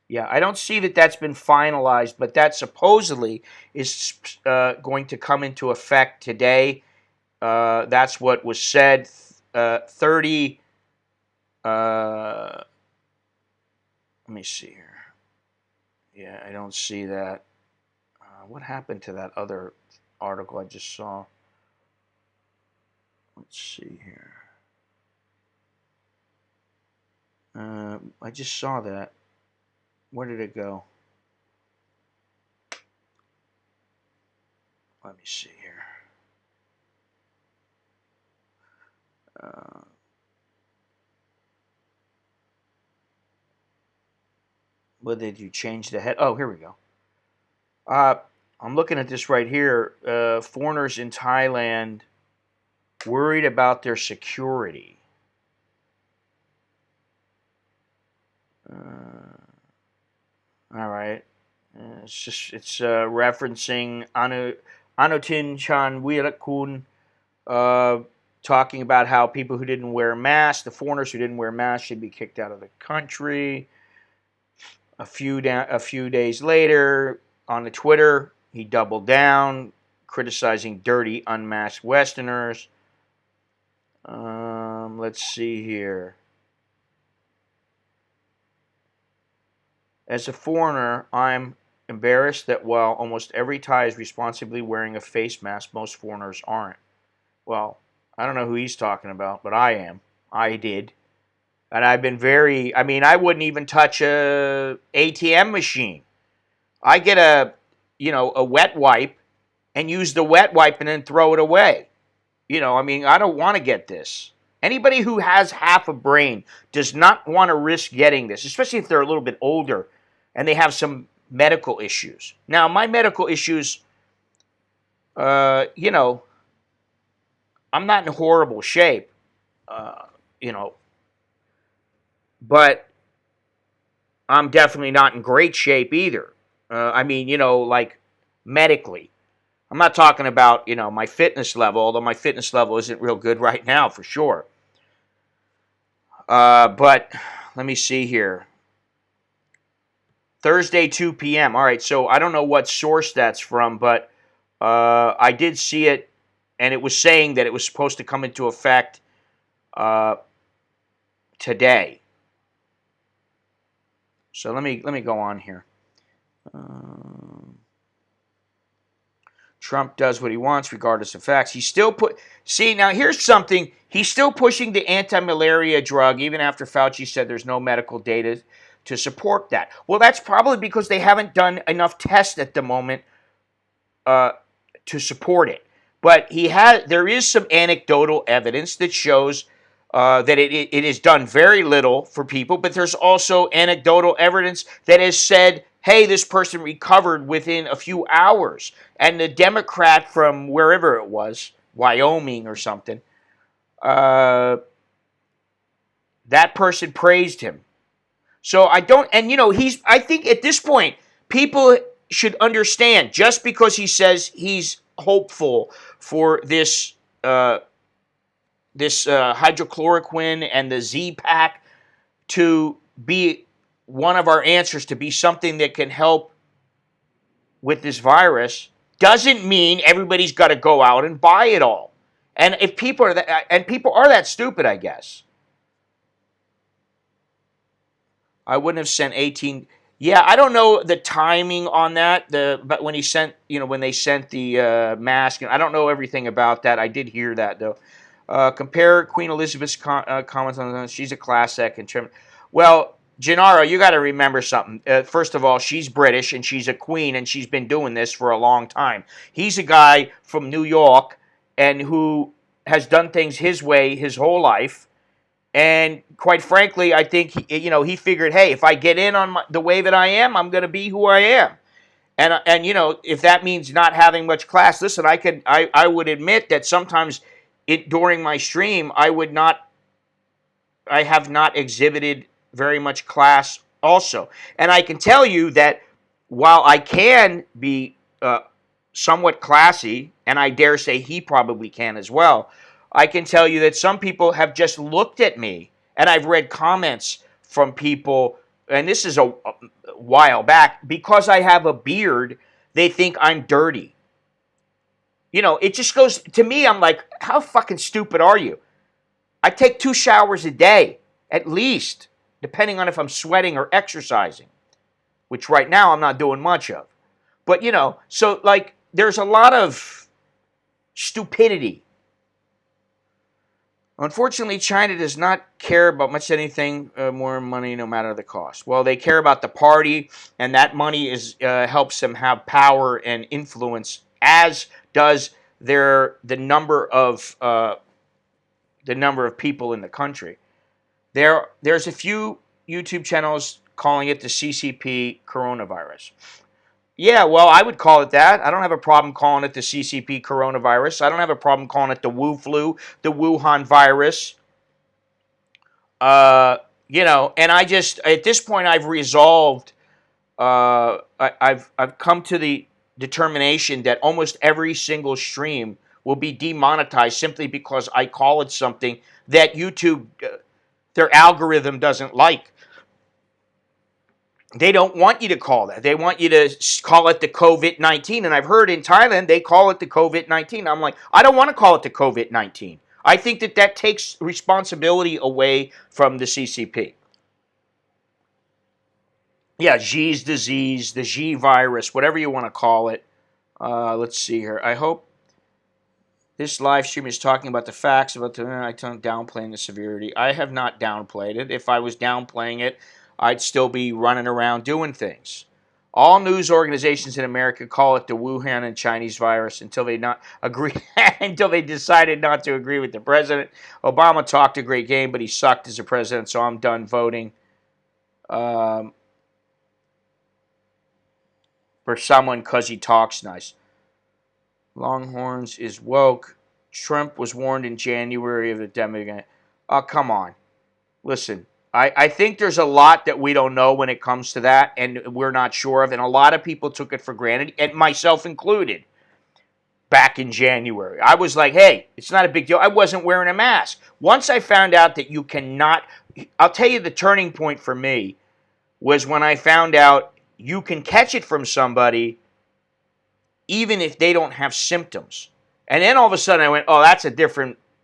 A: yeah, I don't see that that's been finalized, but that supposedly is going to come into effect today. That's what was said. 30. Let me see here. Yeah, I don't see that. What happened to that other article I just saw? Let's see here. I just saw that. Where did it go? Let me see here. What did you change the head? Oh, here we go. I'm looking at this right here. Foreigners in Thailand worried about their security. All right. It's referencing Anutin Chanwirakun, talking about how people who didn't wear masks, the foreigners who didn't wear masks, should be kicked out of the country. A few days later, on the Twitter, he doubled down, criticizing dirty, unmasked Westerners. Let's see here. As a foreigner, I'm embarrassed that while almost every Thai is responsibly wearing a face mask, most foreigners aren't. Well, I don't know who he's talking about, but I am. I did. And I've been I wouldn't even touch a ATM machine. I get a wet wipe and use the wet wipe and then throw it away. I don't want to get this. Anybody who has half a brain does not want to risk getting this, especially if they're a little bit older and they have some medical issues. Now, my medical issues, I'm not in horrible shape, uh, you know, but I'm definitely not in great shape either. Like medically. I'm not talking about, my fitness level, although my fitness level isn't real good right now for sure. But let me see here. Thursday, 2 p.m. All right, so I don't know what source that's from, but I did see it, and it was saying that it was supposed to come into effect today. So let me go on here. Trump does what he wants, regardless of facts. Now here's something. He's still pushing the anti-malaria drug, even after Fauci said there's no medical data to support that. Well, that's probably because they haven't done enough tests at the moment to support it. But there is some anecdotal evidence that shows that it has done very little for people, but there's also anecdotal evidence that has said, hey, this person recovered within a few hours. And the Democrat from wherever it was, Wyoming or something, that person praised him. So I think at this point, people should understand, just because he says he's hopeful for this hydrochloroquine and the Z-Pack to be one of our answers, to be something that can help with this virus, doesn't mean everybody's got to go out and buy it all. And if people are that stupid, I guess. I wouldn't have sent 18. Yeah, I don't know the timing on that. But when when they sent the mask, I don't know everything about that. I did hear that though. Compare Queen Elizabeth's comments on that. She's a class act. Well, Gennaro, you got to remember something. First of all, she's British and she's a queen, and she's been doing this for a long time. He's a guy from New York and who has done things his way his whole life. And quite frankly, I think he figured, hey, if I get in on the way that I am, I'm going to be who I am. And if that means not having much class, listen, I would admit that sometimes during my stream, I have not exhibited very much class also. And I can tell you that while I can be somewhat classy, and I dare say he probably can as well, I can tell you that some people have just looked at me, and I've read comments from people, and this is a while back, because I have a beard, they think I'm dirty. You know, it just goes to me, I'm like, how fucking stupid are you? I take 2 showers a day, at least, depending on if I'm sweating or exercising, which right now I'm not doing much of. But, you know, so like there's a lot of stupidity. Unfortunately, China does not care about much anything more money, no matter the cost. Well, they care about the party, and that money is helps them have power and influence, as does the number of people in the country. There's a few YouTube channels calling it the CCP coronavirus. Yeah, well, I would call it that. I don't have a problem calling it the CCP coronavirus. I don't have a problem calling it the Wu flu, the Wuhan virus. Uh, you know, and I just at this point I've resolved. I've come to the determination that almost every single stream will be demonetized simply because I call it something that YouTube, their algorithm doesn't like. They don't want you to call that. They want you to call it the COVID-19. And I've heard in Thailand they call it the COVID-19. I'm like, I don't want to call it the COVID-19. I think that that takes responsibility away from the CCP. Yeah, Xi's disease, the Xi virus, whatever you want to call it. Let's see here. I hope this live stream is talking about the facts about the downplaying the severity. I have not downplayed it. If I was downplaying it, I'd still be running around doing things. All news organizations in America call it the Wuhan and Chinese virus until they not agree until they decided not to agree with the president. Obama talked a great game, but he sucked as a president, so I'm done voting for someone because he talks nice. Longhorns is woke. Trump was warned in January of the demic. Oh, come on. Listen, I think there's a lot that we don't know when it comes to that, and we're not sure of, and a lot of people took it for granted, and myself included, back in January. I was like, hey, it's not a big deal. I wasn't wearing a mask. Once I found out that you cannot, I'll tell you the turning point for me was when I found out you can catch it from somebody even if they don't have symptoms. And then all of a sudden I went, oh,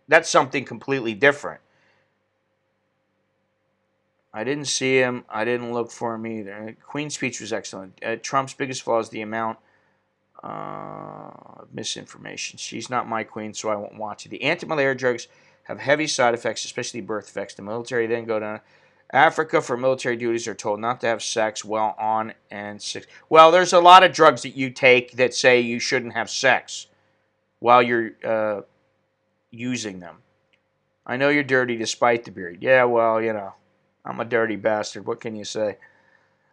A: that's something completely different. I didn't see him. I didn't look for him either. Queen's speech was excellent. Trump's biggest flaw is the amount of misinformation. She's not my queen, so I won't watch it. The anti-malaria drugs have heavy side effects, especially birth effects. The military then go down Africa for military duties are told not to have sex while on and six. Well, there's a lot of drugs that you take that say you shouldn't have sex while you're using them. I know you're dirty despite the beard. Yeah, well, you know, I'm a dirty bastard. What can you say?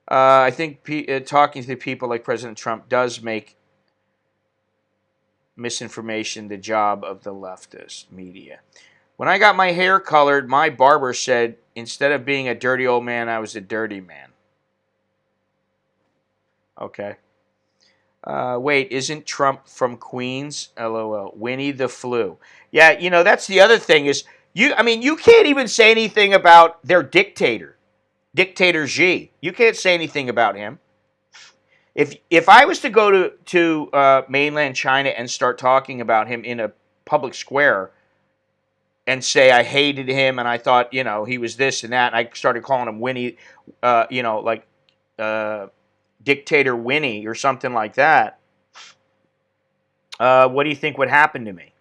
A: I think talking to people like President Trump does make misinformation the job of the leftist media. When I got my hair colored, my barber said, instead of being a dirty old man, I was a dirty man. Okay. Wait, isn't Trump from Queens? LOL. Winnie the Flu. Yeah, you know, that's the other thing is, you can't even say anything about their dictator, Dictator Xi. You can't say anything about him. If I was to go to mainland China and start talking about him in a public square, and say I hated him and I thought, you know, he was this and that, and I started calling him Winnie, like Dictator Winnie or something like that, what do you think would happen to me?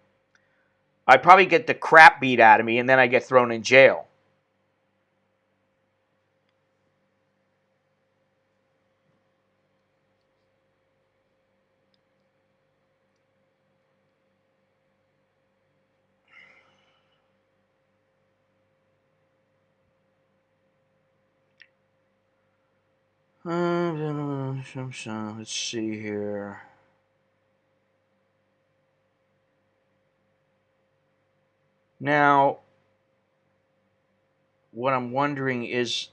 A: I'd probably get the crap beat out of me and then I get thrown in jail. Let's see here. Now, what I'm wondering is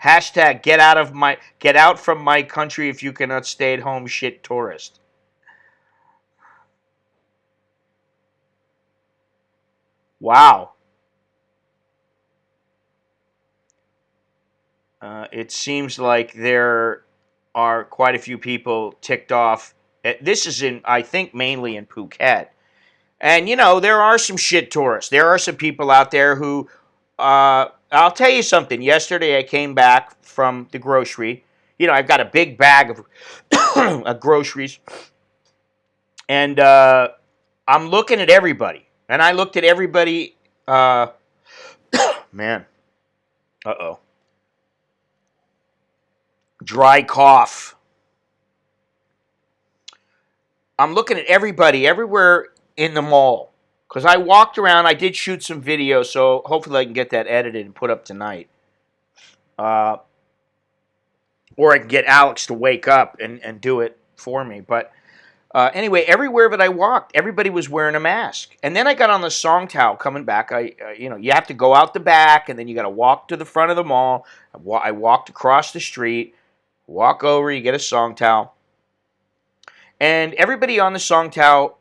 A: Hashtag get out from my country if you cannot stay at home shit tourist. Wow. It seems like there are quite a few people ticked off. This is I think, mainly in Phuket. And, there are some shit tourists. There are some people out there who, I'll tell you something. Yesterday I came back from the grocery. I've got a big bag of, of groceries. And I'm looking at everybody. And I looked at everybody, man, uh-oh. Dry cough. I'm looking at everybody everywhere in the mall. Because I walked around, I did shoot some video, so hopefully I can get that edited and put up tonight. Or I can get Alex to wake up and do it for me. But anyway, everywhere that I walked, everybody was wearing a mask. And then I got on the Songtao coming back. You have to go out the back, and then you got to walk to the front of the mall. I walked across the street, walk over, you get a Songtao. And everybody on the Songtao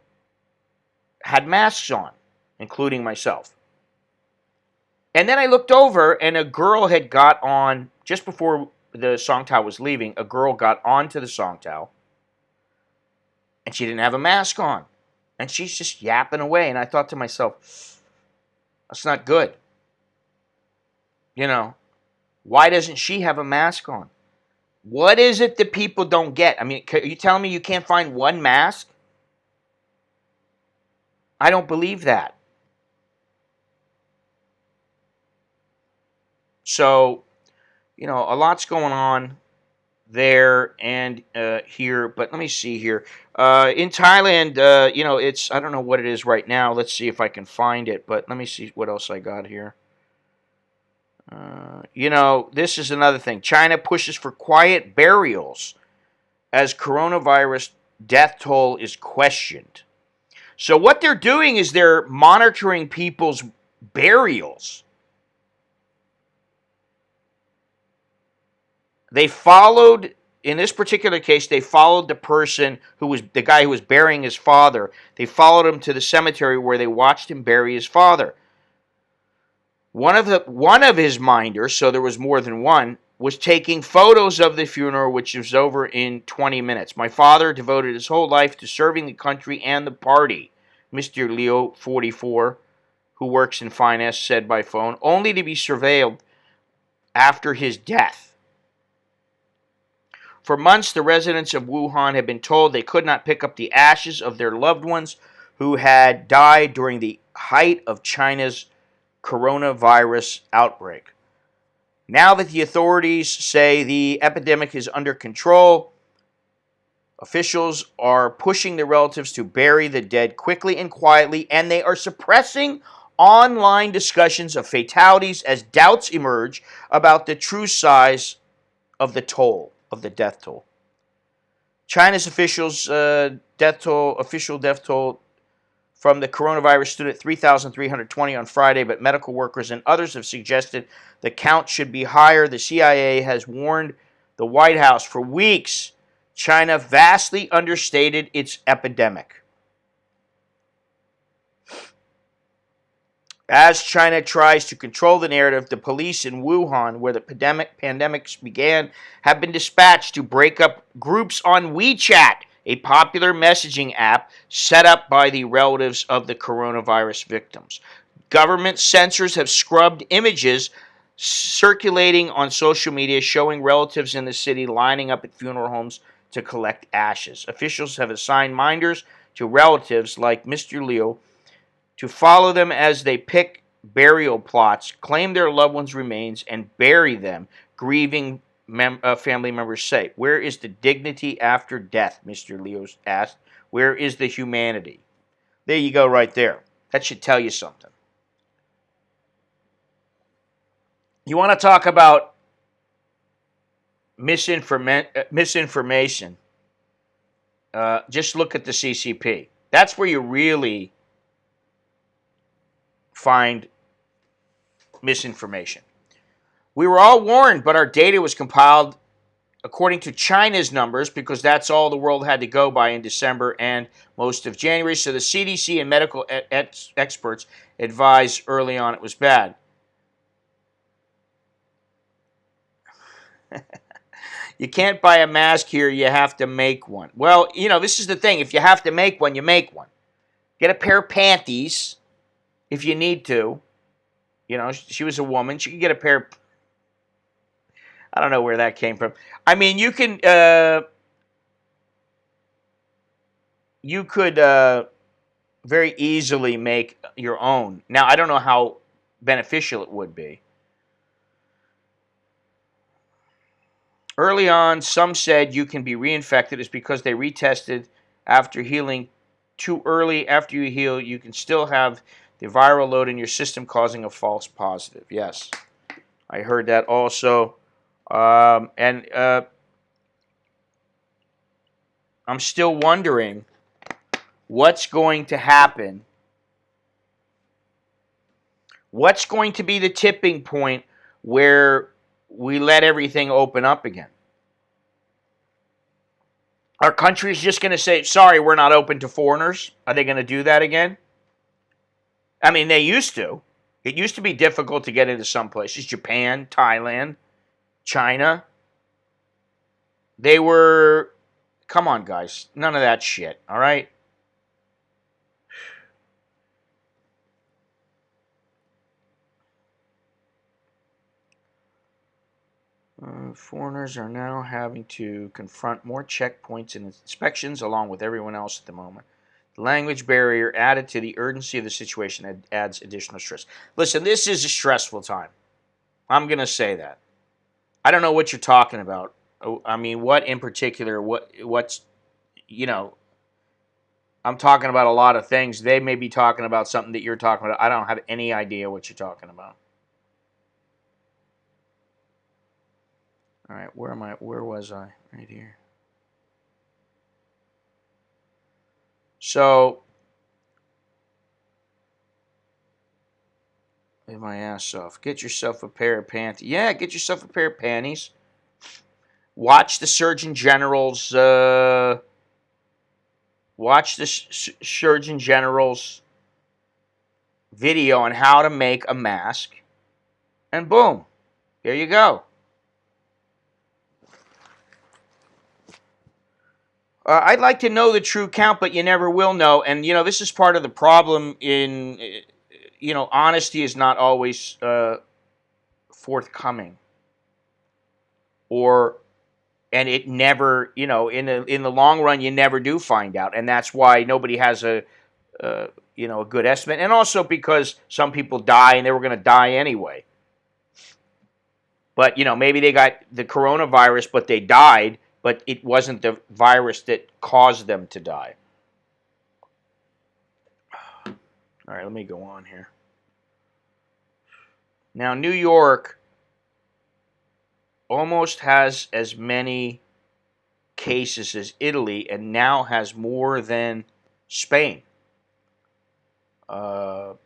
A: had masks on, including myself. And then I looked over, and a girl had got on, just before the Songtao was leaving, a girl got onto the Songtao, and she didn't have a mask on. And she's just yapping away, and I thought to myself, that's not good. Why doesn't she have a mask on? What is it that people don't get? I mean, are you telling me you can't find one mask? I don't believe that. So, a lot's going on there and here. But let me see here. In Thailand, I don't know what it is right now. Let's see if I can find it. But let me see what else I got here. This is another thing. China pushes for quiet burials as coronavirus death toll is questioned. So what they're doing is they're monitoring people's burials. In this particular case, they followed the person the guy who was burying his father. They followed him to the cemetery where they watched him bury his father. One of his minders, so there was more than one, was taking photos of the funeral, which was over in 20 minutes. My father devoted his whole life to serving the country and the party, Mr. Leo, 44, who works in finance, said by phone, only to be surveilled after his death. For months, the residents of Wuhan had been told they could not pick up the ashes of their loved ones who had died during the height of China's coronavirus outbreak. Now that the authorities say the epidemic is under control, officials are pushing the relatives to bury the dead quickly and quietly, and they are suppressing online discussions of fatalities as doubts emerge about the true size of the death toll. China's official death toll from the coronavirus stood at 3,320 on Friday, but medical workers and others have suggested the count should be higher. The CIA has warned the White House for weeks China vastly understated its epidemic. As China tries to control the narrative, the police in Wuhan, where the pandemics began, have been dispatched to break up groups on WeChat, a popular messaging app set up by the relatives of the coronavirus victims. Government censors have scrubbed images circulating on social media showing relatives in the city lining up at funeral homes to collect ashes. Officials have assigned minders to relatives like Mr. Liu to follow them as they pick burial plots, claim their loved ones' remains, and bury them, grieving family members say. Where is the dignity after death, Mr. Leo asked. Where is the humanity? There you go right there. That should tell you something. You want to talk about misinformation? Just look at the CCP. That's where you really find misinformation. We were all warned, but our data was compiled according to China's numbers because that's all the world had to go by in December and most of January. So the CDC and medical experts advised early on it was bad. You can't buy a mask here, you have to make one. Well, this is the thing. If you have to make one, you make one. Get a pair of panties if you need to. She was a woman. She could get a pair of... I don't know where that came from. I mean, you could very easily make your own. Now, I don't know how beneficial it would be. Early on, some said you can be reinfected. It's because they retested after healing too early. After you heal, you can still have the viral load in your system causing a false positive. Yes, I heard that also. And I'm still wondering what's going to happen. What's going to be the tipping point where we let everything open up again? Our country is just going to say, sorry, we're not open to foreigners. Are they going to do that again? I mean, they used to. It used to be difficult to get into some places. Japan, Thailand, China. They were... Come on, guys. None of that shit, all right? Foreigners are now having to confront more checkpoints and inspections along with everyone else at the moment. The language barrier added to the urgency of the situation adds additional stress. Listen, this is a stressful time. I'm going to say that. I don't know what you're talking about. I mean, what in particular, what's, I'm talking about a lot of things. They may be talking about something that you're talking about. I don't have any idea what you're talking about. All right, where am I? Where was I? Right here. So, leave my ass off. Get yourself a pair of panties. Yeah, get yourself a pair of panties. Watch the Surgeon General's. Watch the Surgeon General's video on how to make a mask, and boom, there you go. I'd like to know the true count, but you never will know. And, this is part of the problem in, honesty is not always forthcoming. And it never, in the long run, you never do find out. And that's why nobody has a good estimate. And also because some people die and they were going to die anyway. But, maybe they got the coronavirus, but they died. But it wasn't the virus that caused them to die. All right, let me go on here. Now, New York almost has as many cases as Italy and now has more than Spain. Little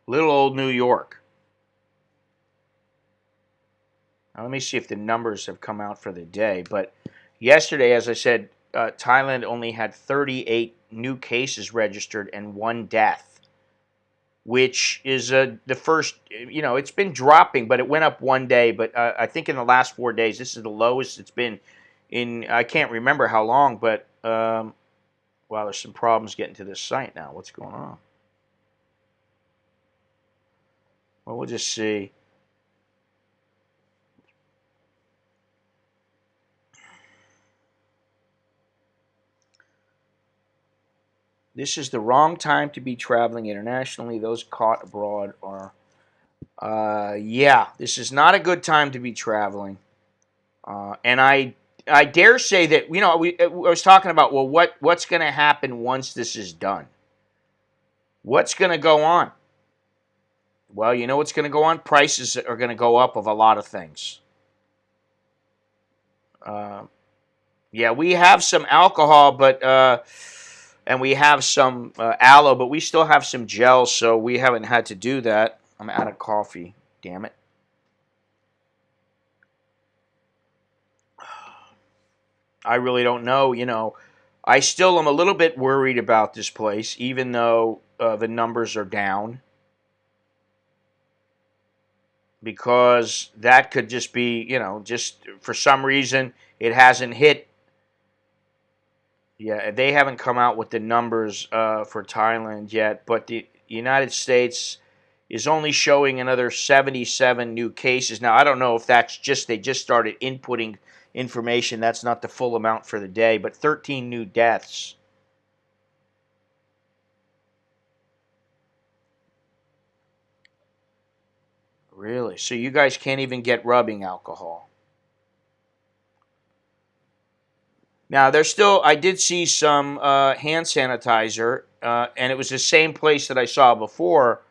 A: old New York. Now, let me see if the numbers have come out for the day. But yesterday, as I said, Thailand only had 38 new cases registered and 1 death, which is the first, it's been dropping, but it went up one day. But I think in the last 4 days, this is the lowest it's been in, I can't remember how long, but, wow, there's some problems getting to this site now. What's going on? Well, we'll just see. This is the wrong time to be traveling internationally. Those caught abroad are, yeah, this is not a good time to be traveling. And I dare say that, I was talking about, well, what's going to happen once this is done? What's going to go on? Well, you know what's going to go on? Prices are going to go up of a lot of things. Yeah, we have some alcohol, but... and we have some aloe, but we still have some gel, so we haven't had to do that. I'm out of coffee. Damn it. I really don't know. I still am a little bit worried about this place, even though the numbers are down, because that could just be, just for some reason it hasn't hit. Yeah, they haven't come out with the numbers for Thailand yet, but the United States is only showing another 77 new cases. Now, I don't know if that's just they just started inputting information. That's not the full amount for the day, but 13 new deaths. Really? So you guys can't even get rubbing alcohol? Now, there's still, I did see some hand sanitizer, and it was the same place that I saw before,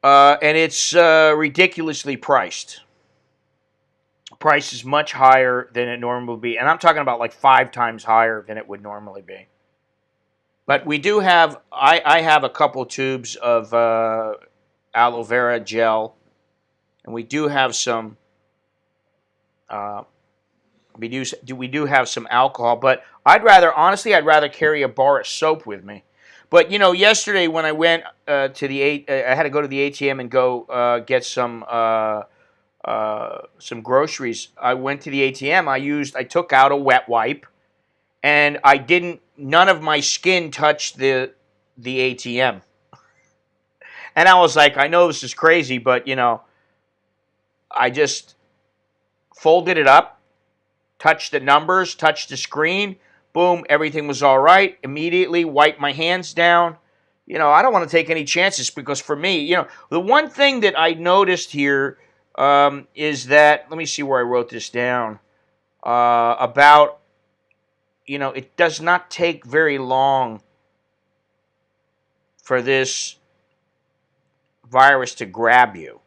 A: and it's ridiculously priced. Price is much higher than it normally would be, and I'm talking about like 5 times higher than it would normally be. But we do have, I have a couple tubes of aloe vera gel, and we do have some, uh, we do have some alcohol. But honestly, I'd rather carry a bar of soap with me. But yesterday when I went I had to go to the ATM and go get some groceries. I went to the ATM. I took out a wet wipe, and none of my skin touched the ATM. And I was like, I know this is crazy, but I just folded it up, touched the numbers, touched the screen, boom, everything was all right. Immediately wiped my hands down. I don't want to take any chances, because for me, the one thing that I noticed here is that, let me see where I wrote this down, about, it does not take very long for this virus to grab you.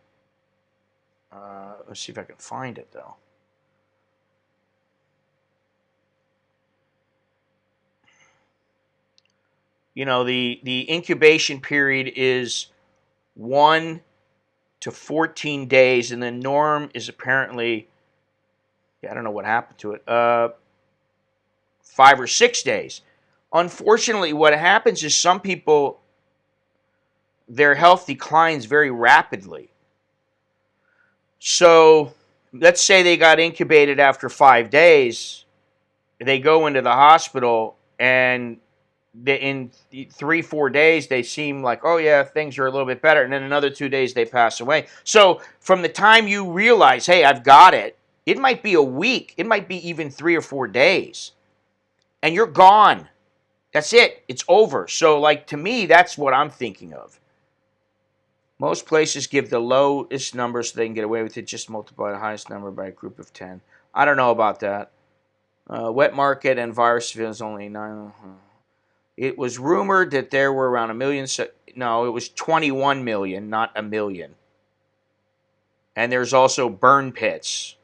A: Let's see if I can find it, though. The incubation period is 1 to 14 days, and the norm is apparently, I don't know what happened to it, 5 or 6 days. Unfortunately, what happens is some people, their health declines very rapidly. So let's say they got incubated after 5 days, they go into the hospital, and in 3-4 days they seem like, oh yeah, things are a little bit better, and then another 2 days they pass away. So from the time you realize, hey, I've got it, it might be a week, it might be even 3 or 4 days, and you're gone. That's it, it's over. So like, to me, that's what I'm thinking of. Most places give the lowest number so they can get away with it. Just multiply the highest number by a group of 10. I don't know about that. Wet market and virus is only 9. It was rumored that there were around 1 million. No, it was 21 million, not 1 million. And there's also burn pits.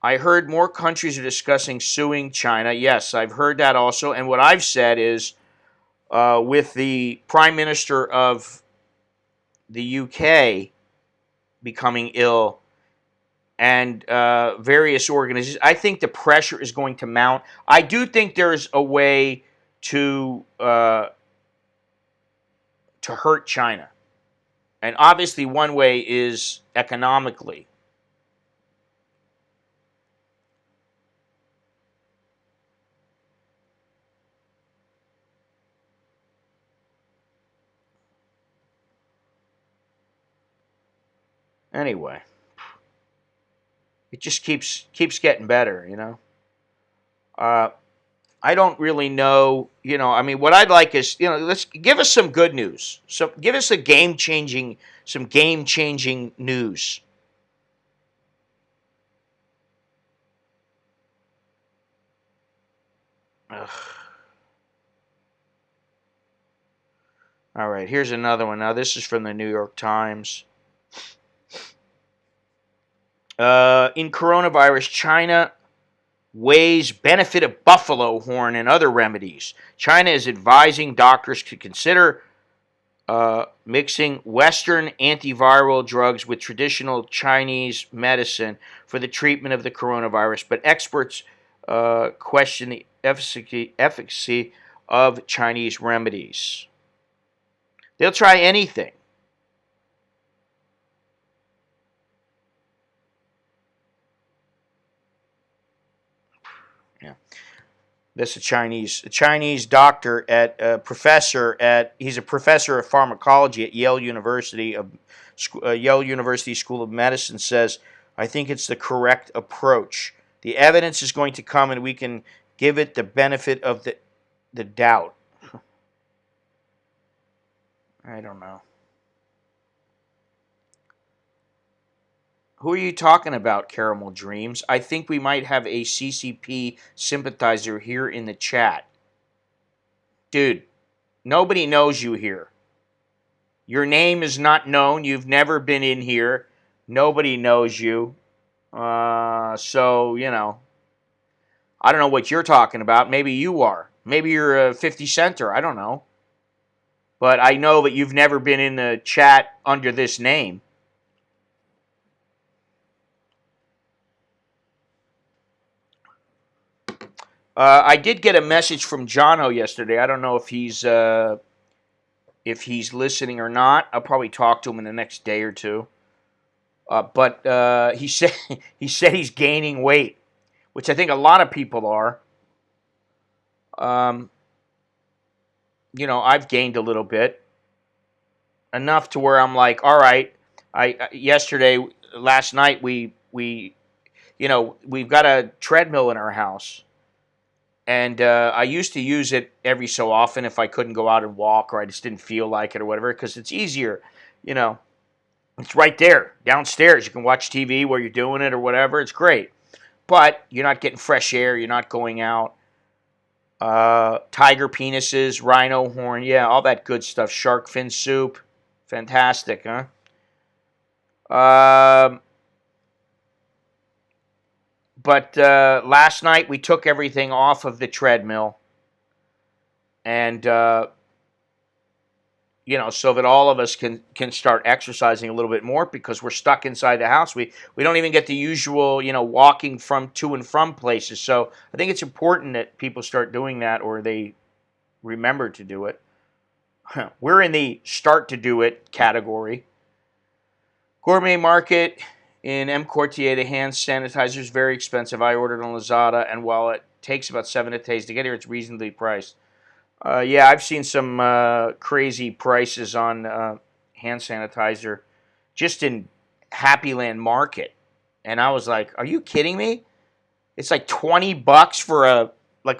A: I heard more countries are discussing suing China. Yes, I've heard that also. And what I've said is, with the Prime Minister of the UK becoming ill, and various organizations, I think the pressure is going to mount. I do think there's a way to hurt China, and obviously one way is economically. Anyway, it just keeps getting better, I don't really know, I mean, what I'd like is, let's give us some good news. So give us some game-changing news. Ugh. All right, here's another one. Now, this is from the New York Times. In coronavirus, China weighs benefit of buffalo horn and other remedies. China is advising doctors to consider mixing Western antiviral drugs with traditional Chinese medicine for the treatment of the coronavirus, but experts question the efficacy of Chinese remedies. They'll try anything. Yeah. This is a Chinese doctor at he's a professor of pharmacology at Yale University School of Medicine says, I think it's the correct approach. The evidence is going to come and we can give it the benefit of the doubt. I don't know. Who are you talking about, Caramel Dreams? I think we might have a CCP sympathizer here in the chat. Dude, nobody knows you here. Your name is not known. You've never been in here. Nobody knows you. So, you know, I don't know what you're talking about. Maybe you are. Maybe you're a 50 center. I don't know. But I know that you've never been in the chat under this name. I did get a message from Jono yesterday. I don't know if he's listening or not. I'll probably talk to him in the next day or two. But he said he's gaining weight, which I think a lot of people are. You know, I've gained a little bit, enough to where I'm like, all right. Last night we've got a treadmill in our house. And I used to use it every so often if I couldn't go out and walk or I just didn't feel like it or whatever, because it's easier, you know. It's right there, downstairs. You can watch TV while you're doing it or whatever. It's great. But you're not getting fresh air. You're not going out. Tiger penises, rhino horn, yeah, all that good stuff. Shark fin soup. Fantastic, huh? But last night we took everything off of the treadmill, and so that all of us can start exercising a little bit more, because we're stuck inside the house. We don't even get the usual, walking from to and from places. So I think it's important that people start doing that, or they remember to do it. We're in the start to do it category. Gourmet Market in M. Quartier, the hand sanitizer is very expensive. I ordered on Lazada, and while it takes about 7 days to get here, it's reasonably priced. Yeah, I've seen some crazy prices on hand sanitizer just in Happy Land Market. And I was like, are you kidding me? It's like $20 for a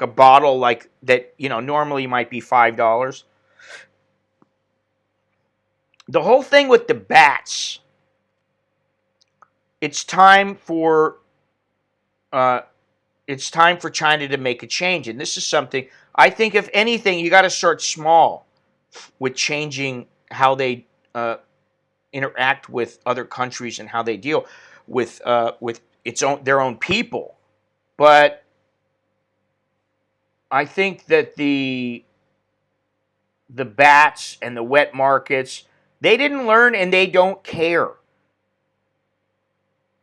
A: bottle like that, normally might be $5. The whole thing with the bats, it's time for China to make a change. And this is something, I think, if anything, you got to start small with changing how they interact with other countries and how they deal with their own people. But I think that the bats and the wet markets, they didn't learn and they don't care.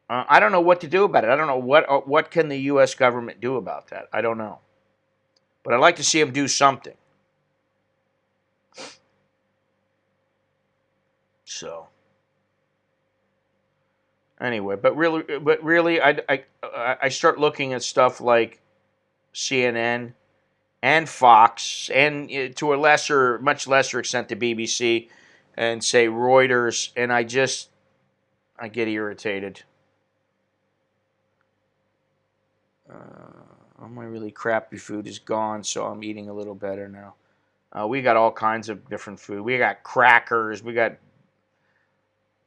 A: I don't know what to do about it. I don't know what can the U.S. government do about that. I don't know. But I'd like to see them do something. So, anyway, but really, I start looking at stuff like CNN and Fox, and to a much lesser extent, the BBC, and say Reuters, and I get irritated. All my really crappy food is gone, so I'm eating a little better now. We got all kinds of different food. We got crackers. We got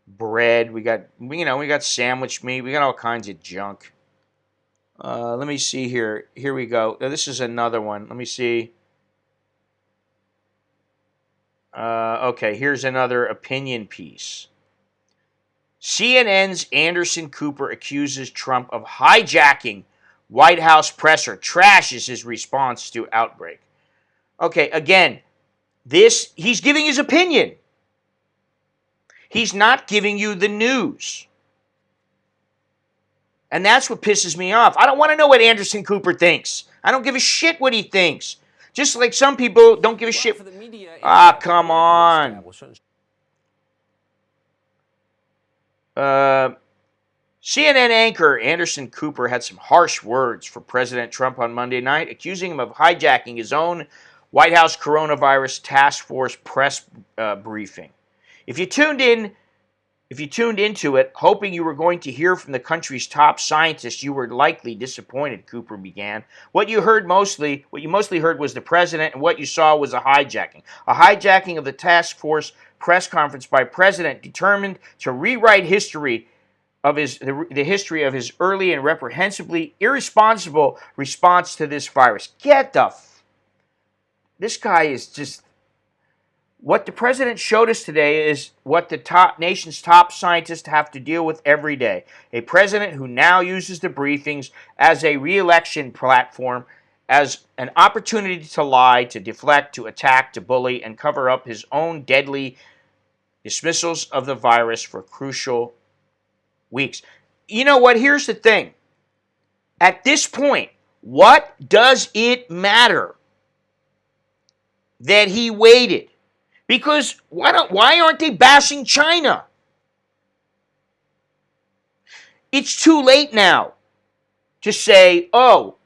A: bread. We got sandwich meat. We got all kinds of junk. Let me see here. Here we go. Now, this is another one. Let me see. Okay, here's another opinion piece. CNN's Anderson Cooper accuses Trump of hijacking White House presser, trashes his response to outbreak. Okay, again, he's giving his opinion. He's not giving you the news. And that's what pisses me off. I don't want to know what Anderson Cooper thinks. I don't give a shit what he thinks. Just like some people don't give a shit.
B: For the media,
A: Come on. CNN anchor Anderson Cooper had some harsh words for President Trump on Monday night, accusing him of hijacking his own White House coronavirus task force press briefing. If you tuned into it, hoping you were going to hear from the country's top scientists, you were likely disappointed, Cooper began. What you mostly heard was the president, and what you saw was a hijacking of the task force press conference by president determined to rewrite history of the history of his early and reprehensibly irresponsible response to this virus. This guy is just... What the president showed us today is what the nation's top scientists have to deal with every day. A president who now uses the briefings as a re-election platform, as an opportunity to lie, to deflect, to attack, to bully, and cover up his own deadly dismissals of the virus for crucial weeks. You know what? Here's the thing. At this point, what does it matter that he waited? Because why aren't they bashing China? It's too late now to say, oh,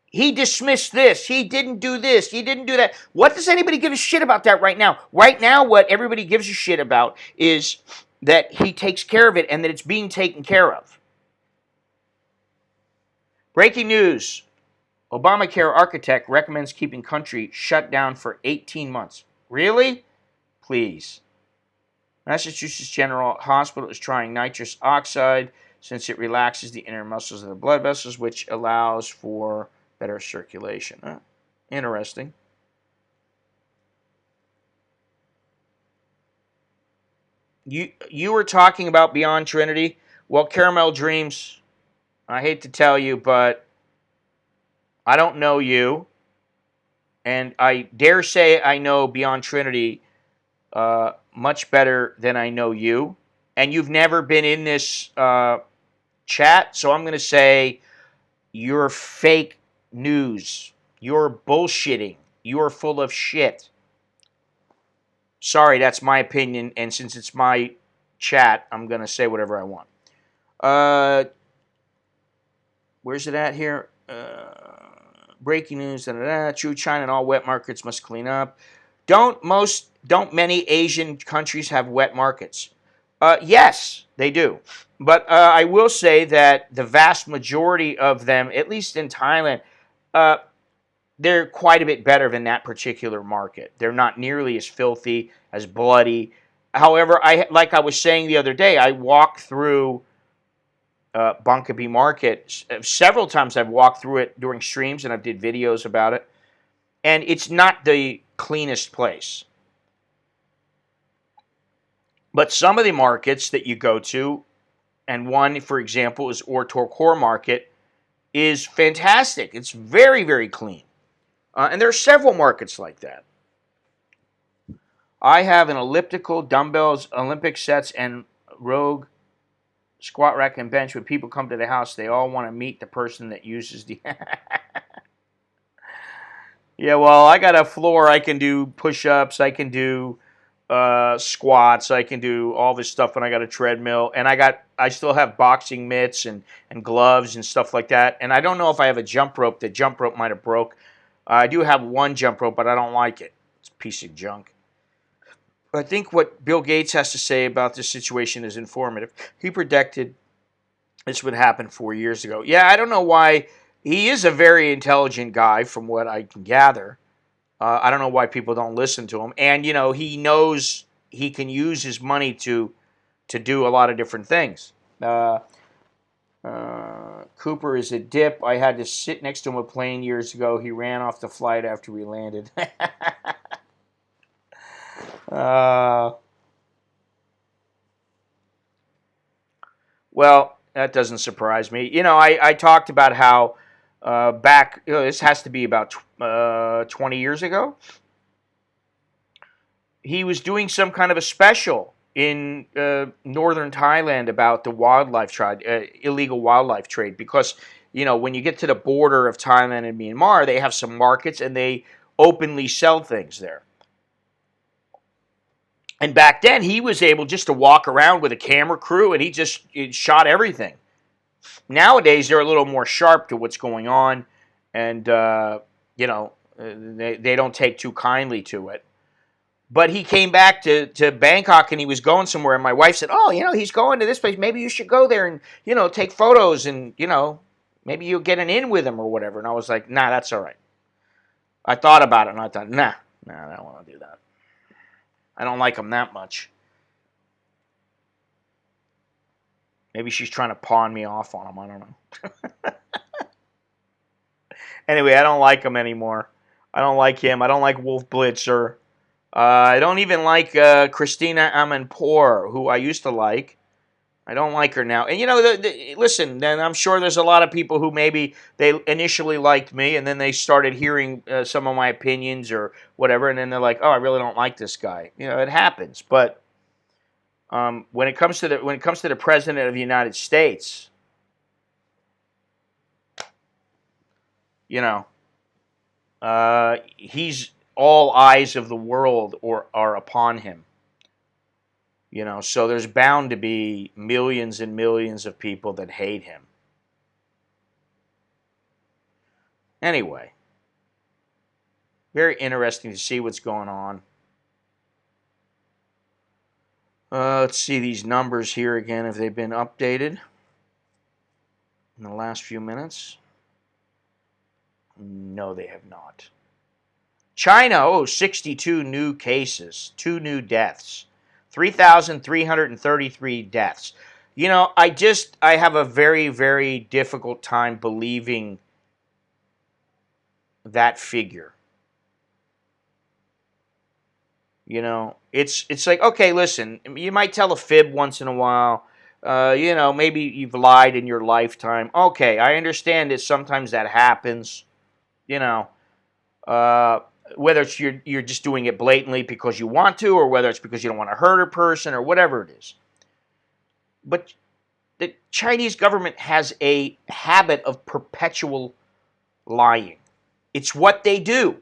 A: he dismissed this, he didn't do this, he didn't do that. What does anybody give a shit about that right now? Right now, what everybody gives a shit about is that he takes care of it and that it's being taken care of. Breaking news. Obamacare architect recommends keeping country shut down for 18 months. Really? Please. Massachusetts General Hospital is trying nitrous oxide since it relaxes the inner muscles of the blood vessels, which allows for better circulation. Interesting. You were talking about Beyond Trinity. Well, Caramel Dreams, I hate to tell you, but I don't know you. And I dare say I know Beyond Trinity much better than I know you. And you've never been in this chat, so I'm going to say you're fake news. You're bullshitting. You're full of shit. Sorry, that's my opinion, and since it's my chat, I'm going to say whatever I want. Where's it at here? Breaking news, true China and all wet markets must clean up. Don't many Asian countries have wet markets? Yes, they do. But I will say that the vast majority of them, at least in Thailand, they're quite a bit better than that particular market. They're not nearly as filthy, as bloody. However, like I was saying the other day, I walked through Bangkok market several times. I've walked through it during streams, and I did videos about it. And it's not the cleanest place. But some of the markets that you go to, and one, for example, is Ortorkor Market, is fantastic. It's very, very clean. And there are several markets like that. I have an elliptical, dumbbells, Olympic sets, and Rogue squat rack and bench. When people come to the house, they all want to meet the person that uses the... Yeah, well, I got a floor. I can do push-ups. I can do squats. I can do all this stuff when I got a treadmill. And I still have boxing mitts and gloves and stuff like that. And I don't know if I have a jump rope. The jump rope might have broke. I do have one jump rope, but I don't like it. It's a piece of junk. I think what Bill Gates has to say about this situation is informative. He predicted this would happen 4 years ago. Yeah, I don't know why. He is a very intelligent guy, from what I can gather. I don't know why people don't listen to him. And, you know, he knows he can use his money to do a lot of different things. Cooper is a dip. I had to sit next to him on a plane years ago. He ran off the flight after we landed. Well, that doesn't surprise me. You know, I talked about how this has to be about 20 years ago. he was doing some kind of a special in northern Thailand about the wildlife trade, illegal wildlife trade, because when you get to the border of Thailand and Myanmar, they have some markets and they openly sell things there. And back then, he was able just to walk around with a camera crew and he shot everything. Nowadays, they're a little more sharp to what's going on, and they don't take too kindly to it. But he came back to Bangkok and he was going somewhere, and my wife said, "Oh, he's going to this place. Maybe you should go there and take photos, and maybe you'll get an in with him or whatever." And I was like, "Nah, that's all right." I thought about it and I thought, "Nah, I don't want to do that. I don't like him that much." Maybe she's trying to pawn me off on him. I don't know. Anyway, I don't like him anymore. I don't like him. I don't like Wolf Blitzer. I don't even like Christina Amanpour, who I used to like. I don't like her now. And listen, then I'm sure there's a lot of people who maybe they initially liked me, and then they started hearing some of my opinions or whatever, and then they're like, "Oh, I really don't like this guy." It happens. But when it comes to the president of the United States, he's all eyes of the world are upon him. So there's bound to be millions and millions of people that hate him. Anyway, very interesting to see what's going on. Let's see these numbers here again. Have they been updated in the last few minutes? No, they have not. China, 62 new cases, 2 new deaths, 3,333 deaths. I have a very, very difficult time believing that figure. It's like, okay, listen, you might tell a fib once in a while. Maybe you've lied in your lifetime. Okay, I understand that sometimes that happens. Whether it's you're just doing it blatantly because you want to, or whether it's because you don't want to hurt a person, or whatever it is. But the Chinese government has a habit of perpetual lying. It's what they do.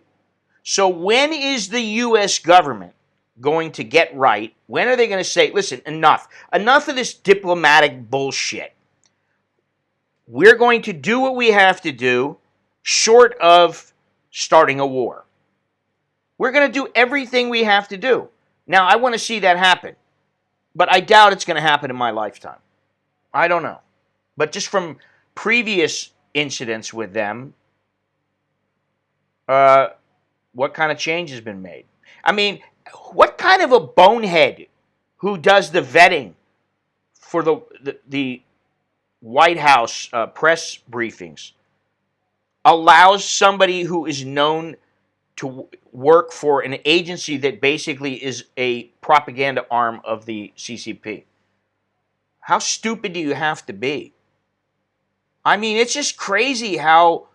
A: So when is the U.S. government going to get right? When are they going to say, listen, enough of this diplomatic bullshit? We're going to do what we have to do, short of starting a war. We're going to do everything we have to do. Now, I want to see that happen, but I doubt it's going to happen in my lifetime. I don't know. But just from previous incidents with them, what kind of change has been made? I mean, what kind of a bonehead who does the vetting for the White House press briefings allows somebody who is known to work for an agency that basically is a propaganda arm of the CCP? How stupid do you have to be? I mean, it's just crazy how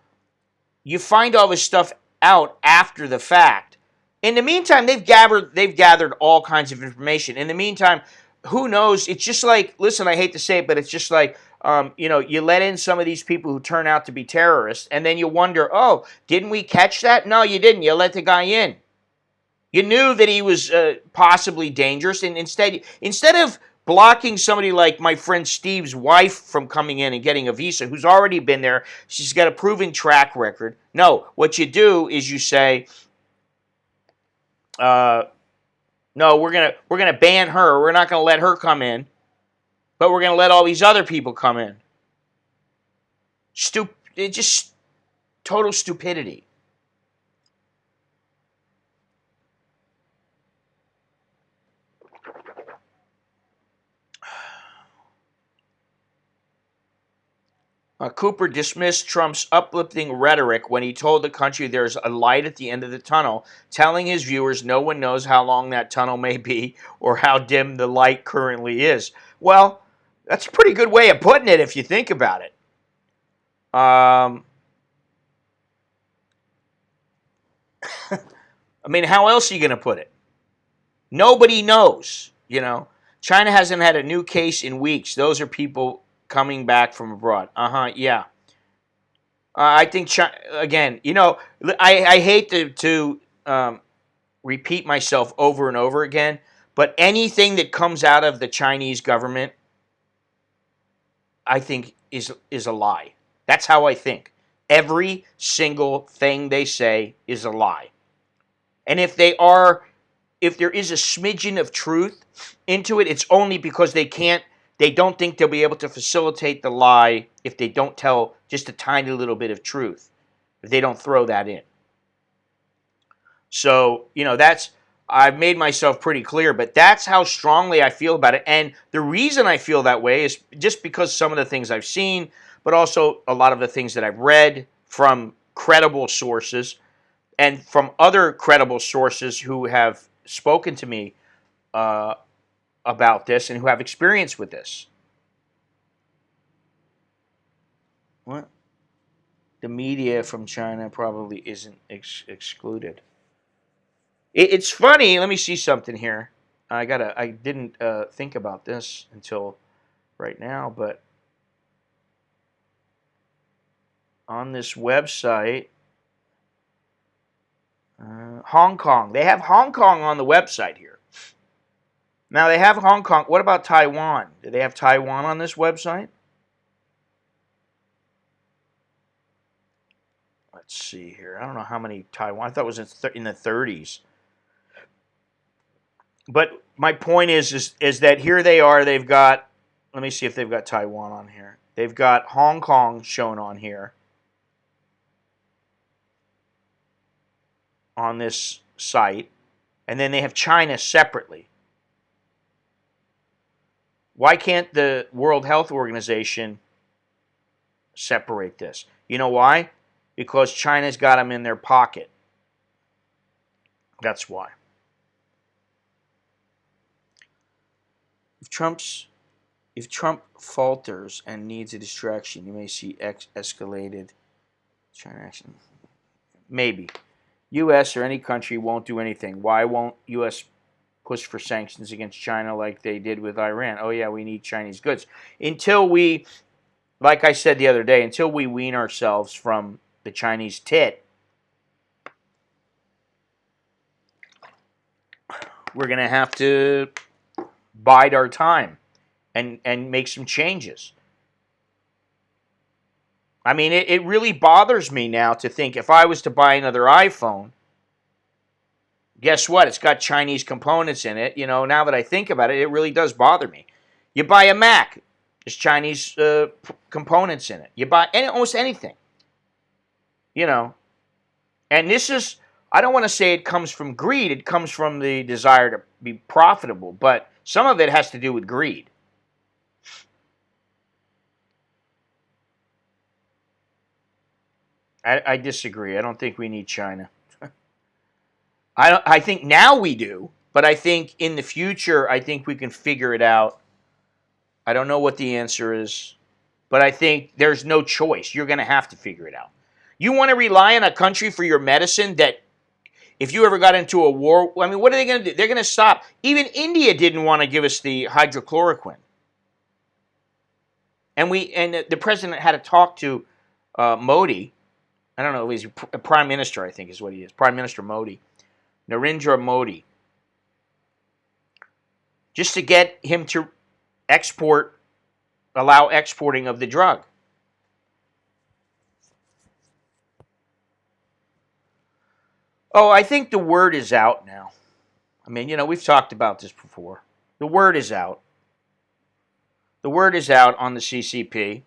A: you find all this stuff out after the fact. In the meantime, they've gathered all kinds of information. In the meantime, who knows? It's just like, listen, I hate to say it, but it's just like, you let in some of these people who turn out to be terrorists, and then you wonder, oh, didn't we catch that? No, you didn't. You let the guy in. You knew that he was possibly dangerous, and instead of blocking somebody like my friend Steve's wife from coming in and getting a visa, who's already been there, she's got a proven track record. No, what you do is you say, no, we're gonna ban her. We're not gonna let her come in, but we're gonna let all these other people come in. Just total stupidity. Cooper dismissed Trump's uplifting rhetoric when he told the country there's a light at the end of the tunnel, telling his viewers no one knows how long that tunnel may be or how dim the light currently is. Well, that's a pretty good way of putting it if you think about it. I mean, how else are you going to put it? Nobody knows, China hasn't had a new case in weeks. Those are people coming back from abroad. Yeah. I think China, again, I hate to repeat myself over and over again, but anything that comes out of the Chinese government, I think is a lie. That's how I think. Every single thing they say is a lie. And if there is a smidgen of truth into it, it's only because they don't think they'll be able to facilitate the lie if they don't tell just a tiny little bit of truth, if they don't throw that in. So, I've made myself pretty clear, but that's how strongly I feel about it. And the reason I feel that way is just because some of the things I've seen, but also a lot of the things that I've read from credible sources and from other credible sources who have spoken to me about this and who have experience with this. What? The media from China probably isn't excluded. It's funny. Let me see something here. I didn't think about this until right now, but on this website, Hong Kong. They have Hong Kong on the website here. Now they have Hong Kong. What about Taiwan? Do they have Taiwan on this website? Let's see here. I don't know how many Taiwan. I thought it was in the 30s. But my point is that here they are. They've got. Let me see if they've got Taiwan on here. They've got Hong Kong shown on here on this site, and then they have China separately. Why can't the World Health Organization separate this? You know why? Because China's got them in their pocket. That's why. If Trump falters and needs a distraction, you may see escalated China action. Maybe. U.S. or any country won't do anything. Why won't U.S. push for sanctions against China like they did with Iran? Oh, yeah, we need Chinese goods. Until we, like I said the other day, until we wean ourselves from the Chinese tit, we're going to have to bide our time and make some changes. I mean, it really bothers me now to think if I was to buy another iPhone, guess what? It's got Chinese components in it. Now that I think about it, it really does bother me. You buy a Mac, there's Chinese components in it. You buy almost anything. And this is, I don't want to say it comes from greed. It comes from the desire to be profitable, but some of it has to do with greed. I disagree. I don't think we need China. I think now we do, but I think in the future, I think we can figure it out. I don't know what the answer is, but I think there's no choice. You're going to have to figure it out. You want to rely on a country for your medicine that if you ever got into a war, I mean, what are they going to do? They're going to stop. Even India didn't want to give us the hydrochloroquine. And the president had to talk to Modi. I don't know, he's a prime minister, I think is what he is. Prime Minister Modi. Narendra Modi. Just to get him to allow exporting of the drug. Oh, I think the word is out now. I mean, we've talked about this before. The word is out. The word is out on the CCP.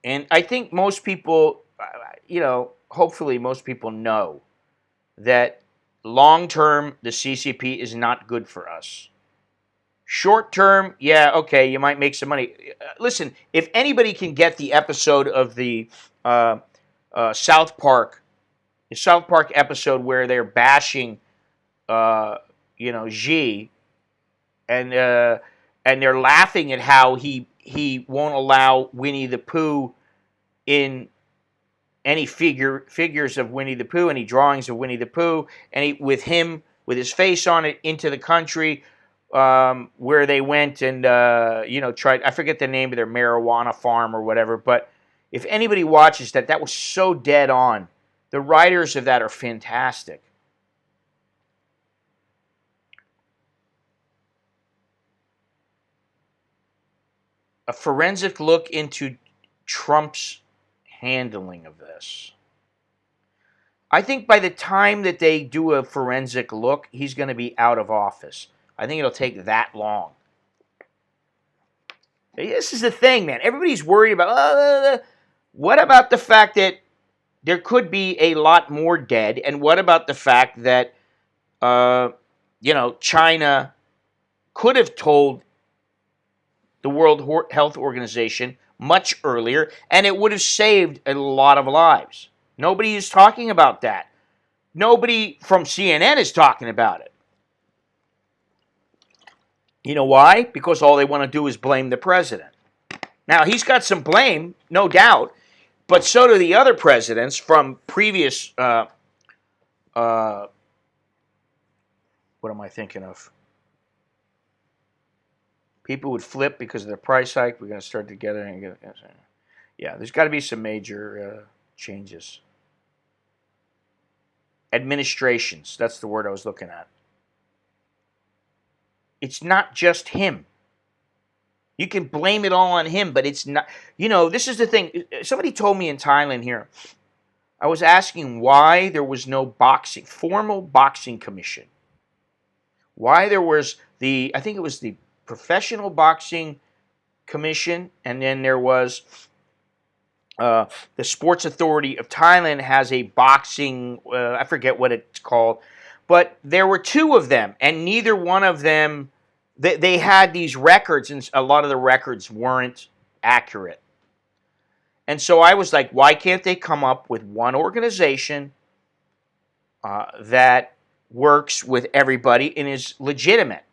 A: And I think most people, hopefully most people know that long-term, the CCP is not good for us. Short-term, yeah, okay, you might make some money. Listen, if anybody can get the episode of the South Park episode where they're bashing, Xi, and they're laughing at how he won't allow Winnie the Pooh in any figures of Winnie the Pooh, any drawings of Winnie the Pooh, with him with his face on it into the country where they went and tried. I forget the name of their marijuana farm or whatever. But if anybody watches that, that was so dead on. The writers of that are fantastic. A forensic look into Trump's handling of this. I think by the time that they do a forensic look, he's going to be out of office. I think it'll take that long. This is the thing, man. Everybody's worried about, what about the fact that there could be a lot more dead? And what about the fact that, China could have told the World Health Organization much earlier, and it would have saved a lot of lives. Nobody is talking about that. Nobody from CNN is talking about it. You know why? Because all they want to do is blame the president. Now, he's got some blame, no doubt, but so do the other presidents from previous, what am I thinking of? People would flip because of the price hike. We're going to start together. Yeah, there's got to be some major changes. Administrations, that's the word I was looking at. It's not just him. You can blame it all on him, but it's not. This is the thing. Somebody told me in Thailand here, I was asking why there was no formal boxing commission. Why there was I think it was the Professional Boxing Commission, and then there was the Sports Authority of Thailand has a boxing, I forget what it's called, but there were two of them, and neither one of them, they had these records, and a lot of the records weren't accurate. And so I was like, why can't they come up with one organization that works with everybody and is legitimate?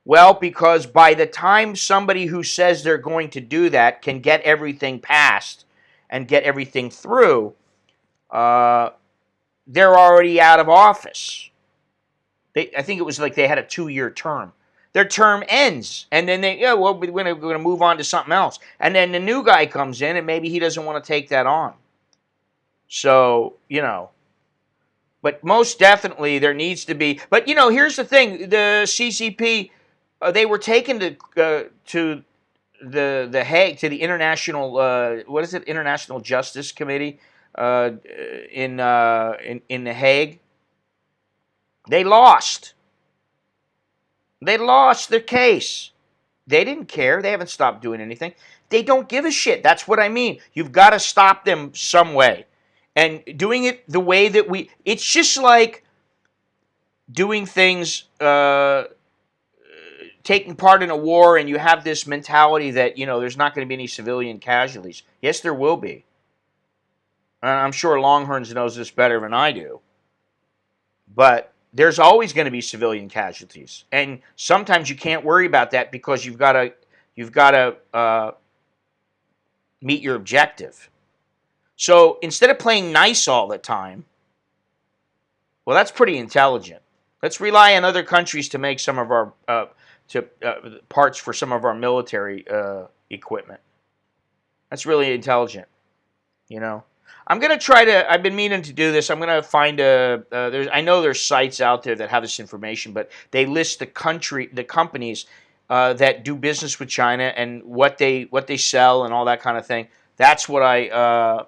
A: Well, because by the time somebody who says they're going to do that can get everything passed and get everything through, they're already out of office. I think it was like they had a 2-year term. Their term ends, and then we're going to move on to something else. And then the new guy comes in, and maybe he doesn't want to take that on. So, but most definitely there needs to be. But, here's the thing. The CCP, they were taken to the Hague, to the International, International Justice Committee in the Hague. They lost. They lost their case. They didn't care. They haven't stopped doing anything. They don't give a shit. That's what I mean. You've got to stop them some way. And doing it the way that it's just like doing things, taking part in a war, and you have this mentality that, there's not going to be any civilian casualties. Yes, there will be. I'm sure Longhorns knows this better than I do. But there's always going to be civilian casualties, and sometimes you can't worry about that because you've got to meet your objective. So instead of playing nice all the time, well, that's pretty intelligent. Let's rely on other countries to make some of our parts for some of our military equipment. That's really intelligent, I'm going to try to, I've been meaning to do this. I'm going to find I know there's sites out there that have this information, but they list the companies that do business with China and what they sell and all that kind of thing. That's what I'm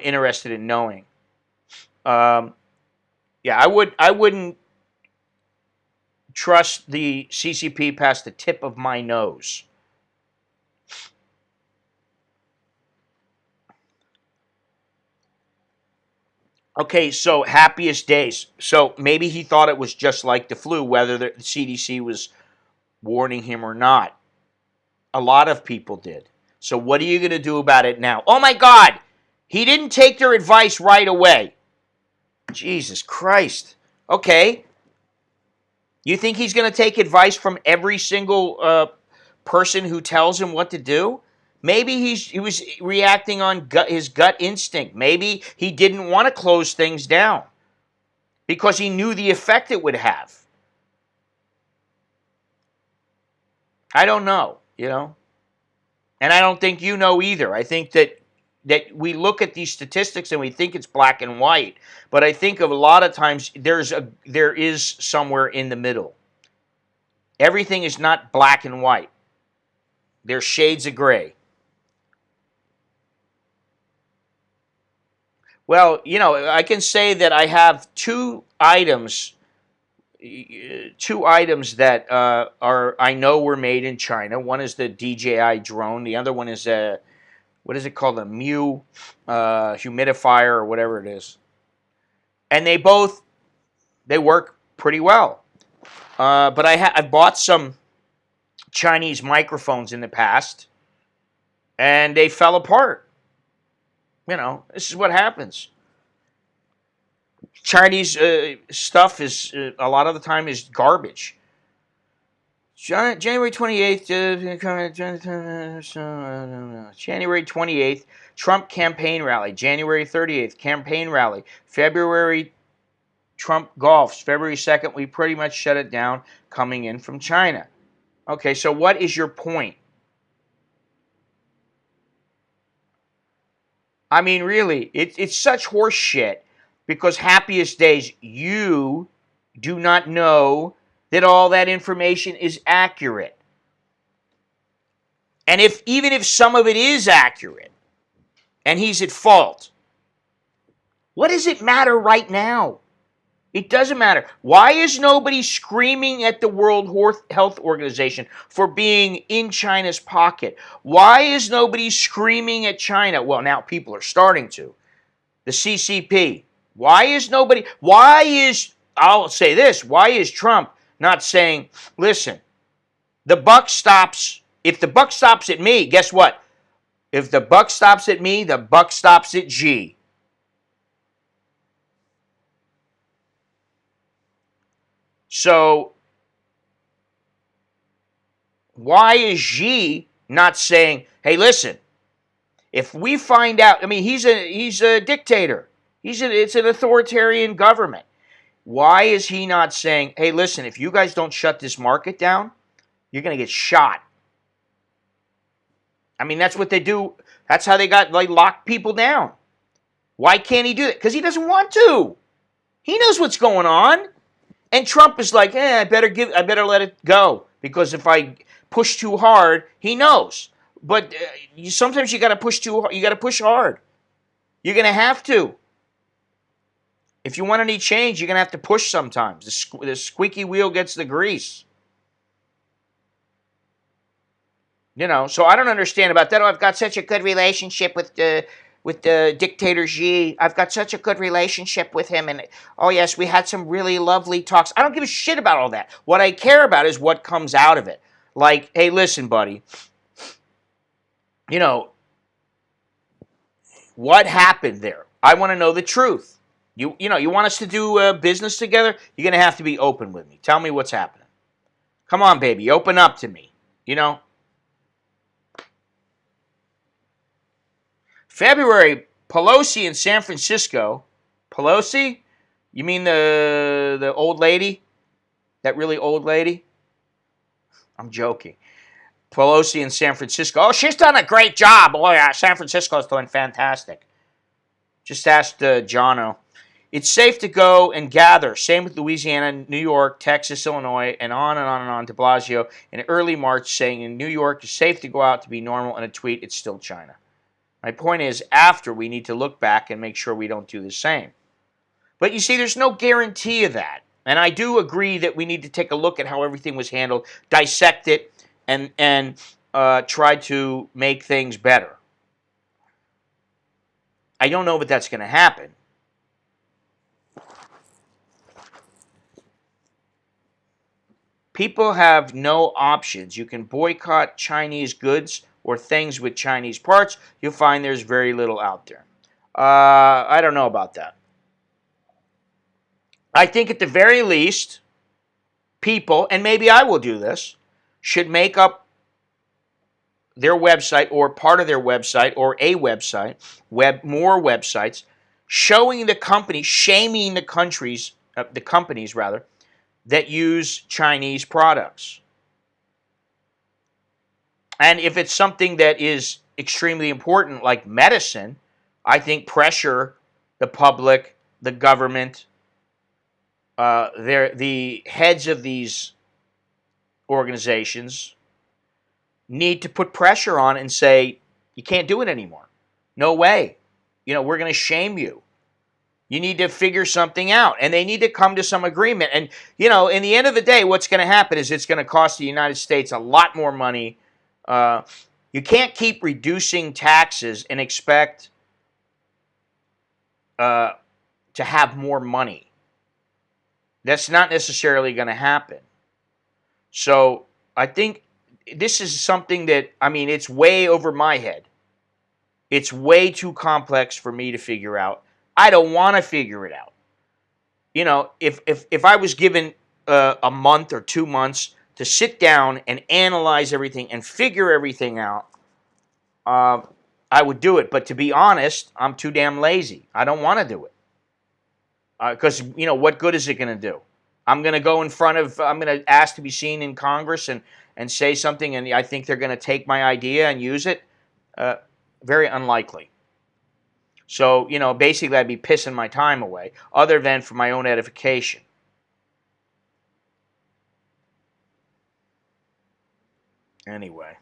A: interested in knowing. I wouldn't trust the CCP past the tip of my nose. Okay, so happiest days. So maybe he thought it was just like the flu, whether the CDC was warning him or not. A lot of people did. So what are you going to do about it now? Oh my God, he didn't take their advice right away. Jesus Christ. Okay. You think he's going to take advice from every single person who tells him what to do? Maybe he was reacting on his gut instinct. Maybe he didn't want to close things down because he knew the effect it would have. I don't know, and I don't think you know either. I think that we look at these statistics and we think it's black and white, but I think of a lot of times there is somewhere in the middle. Everything is not black and white. There's shades of gray. Well, I can say that I have two items that I know were made in China. One is the DJI drone. The other one is what is it called? A Mew humidifier or whatever it is. And they work pretty well. But I've bought some Chinese microphones in the past, and they fell apart. This is what happens. Chinese stuff is a lot of the time is garbage. January 28th, January 28th, Trump campaign rally. January 30th, campaign rally. February, Trump golfs. February 2nd, we pretty much shut it down coming in from China. Okay, so what is your point? I mean, really, it's such horse shit because happiest days, you do not know that all that information is accurate. And even if some of it is accurate and he's at fault, what does it matter right now? It doesn't matter. Why is nobody screaming at the World Health Organization for being in China's pocket? Why is nobody screaming at China? Well, now people are starting to. The CCP. I'll say this, why is Trump not saying, listen, the buck stops, if the buck stops at me, guess what? If the buck stops at me, the buck stops at Xi. So, why is Xi not saying, hey, listen, if we find out, I mean, he's a dictator. It's an authoritarian government. Why is he not saying, hey, listen, if you guys don't shut this market down, you're going to get shot? I mean, that's what they do. That's how they lock people down. Why can't he do that? Because he doesn't want to. He knows what's going on. And Trump is like, I better let it go. Because if I push too hard, he knows. But sometimes you got to push too hard. You got to push hard. You're going to have to. If you want any change, you're going to have to push sometimes. The squeaky wheel gets the grease. So I don't understand about that. Oh, I've got such a good relationship with the dictator Xi. I've got such a good relationship with him. And, oh, yes, we had some really lovely talks. I don't give a shit about all that. What I care about is what comes out of it. Like, hey, listen, buddy. What happened there? I want to know the truth. You want us to do business together? You're going to have to be open with me. Tell me what's happening. Come on, baby. Open up to me. February, Pelosi in San Francisco. Pelosi? You mean the old lady? That really old lady? I'm joking. Pelosi in San Francisco. Oh, she's done a great job. Oh, yeah, San Francisco's doing fantastic. Just asked Jono. It's safe to go and gather. Same with Louisiana, New York, Texas, Illinois, and on and on and on. De Blasio in early March saying in New York it's safe to go out to be normal. In a tweet, it's still China. My point is, after, we need to look back and make sure we don't do the same. But you see, there's no guarantee of that. And I do agree that we need to take a look at how everything was handled, dissect it, and try to make things better. I don't know if that's going to happen. People have no options. You can boycott Chinese goods or things with Chinese parts. You'll find there's very little out there. I don't know about that. I think at the very least, people, and maybe I will do this, should make up their website or part of their website or a website, more websites, showing the company, shaming the companies rather, that use Chinese products. And if it's something that is extremely important, like medicine, I think pressure the public, the government, the heads of these organizations need to put pressure on and say, you can't do it anymore. No way. We're going to shame you. You need to figure something out. And they need to come to some agreement. And, in the end of the day, what's going to happen is it's going to cost the United States a lot more money. You can't keep reducing taxes and expect to have more money. That's not necessarily going to happen. So I think this is something that, it's way over my head. It's way too complex for me to figure out. I don't want to figure it out. If I was given a month or 2 months to sit down and analyze everything and figure everything out, I would do it. But to be honest, I'm too damn lazy. I don't want to do it. Because, what good is it going to do? I'm going to go I'm going to ask to be seen in Congress and say something, and I think they're going to take my idea and use it. Very unlikely. So, basically I'd be pissing my time away, other than for my own edification. Anyway.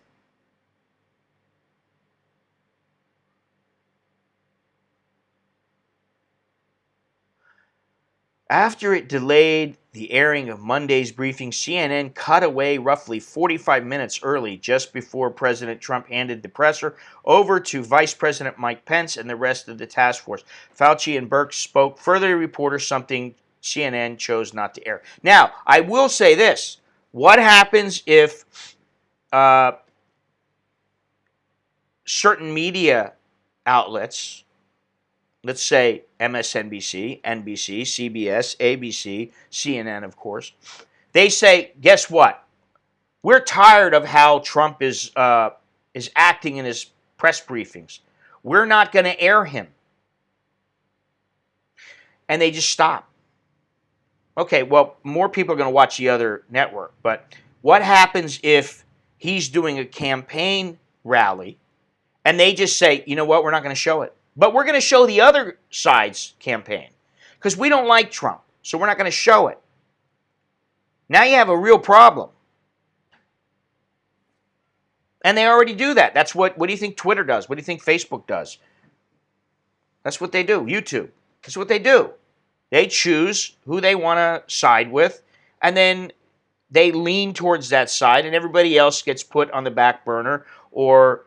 A: After it delayed the airing of Monday's briefing, CNN cut away roughly 45 minutes early, just before President Trump handed the presser over to Vice President Mike Pence and the rest of the task force. Fauci and Birx spoke further to reporters, something CNN chose not to air. Now, I will say this. What happens if certain media outlets, let's say MSNBC, NBC, CBS, ABC, CNN, of course, they say, guess what? We're tired of how Trump is acting in his press briefings. We're not going to air him. And they just stop. Okay, well, more people are going to watch the other network. But what happens if he's doing a campaign rally and they just say, you know what, we're not going to show it. But we're going to show the other side's campaign because we don't like Trump, so we're not going to show it. Now you have a real problem. And they already do that. That's what do you think Twitter does? What do you think Facebook does? That's what they do. YouTube. That's what they do. They choose who they want to side with, and then they lean towards that side, and everybody else gets put on the back burner, or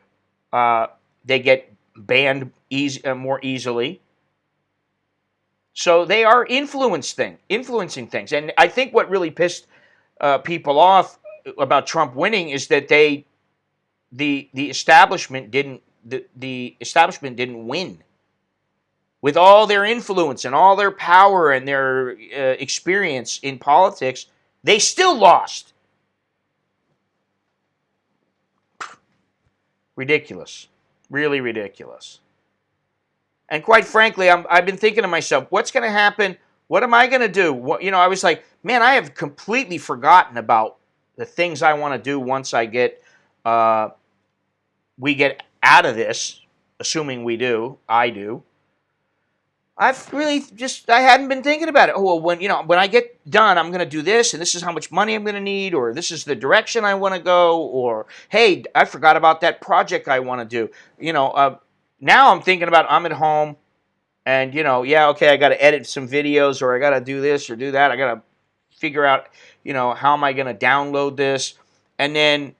A: they get banned more easily. So they are influencing things. And I think what really pissed people off about Trump winning is that the establishment didn't win. With all their influence and all their power and their experience in politics, they still lost. Ridiculous. Really ridiculous. And quite frankly, I've been thinking to myself, what's going to happen? What am I going to do? I was like, man, I have completely forgotten about the things I want to do once we get out of this, assuming I do. I've really I hadn't been thinking about it. Oh, well, when I get done, I'm going to do this, and this is how much money I'm going to need, or this is the direction I want to go, or, hey, I forgot about that project I want to do. Now I'm thinking about I'm at home, and, I got to edit some videos, or I got to do this or do that. I got to figure out, how am I going to download this, and then,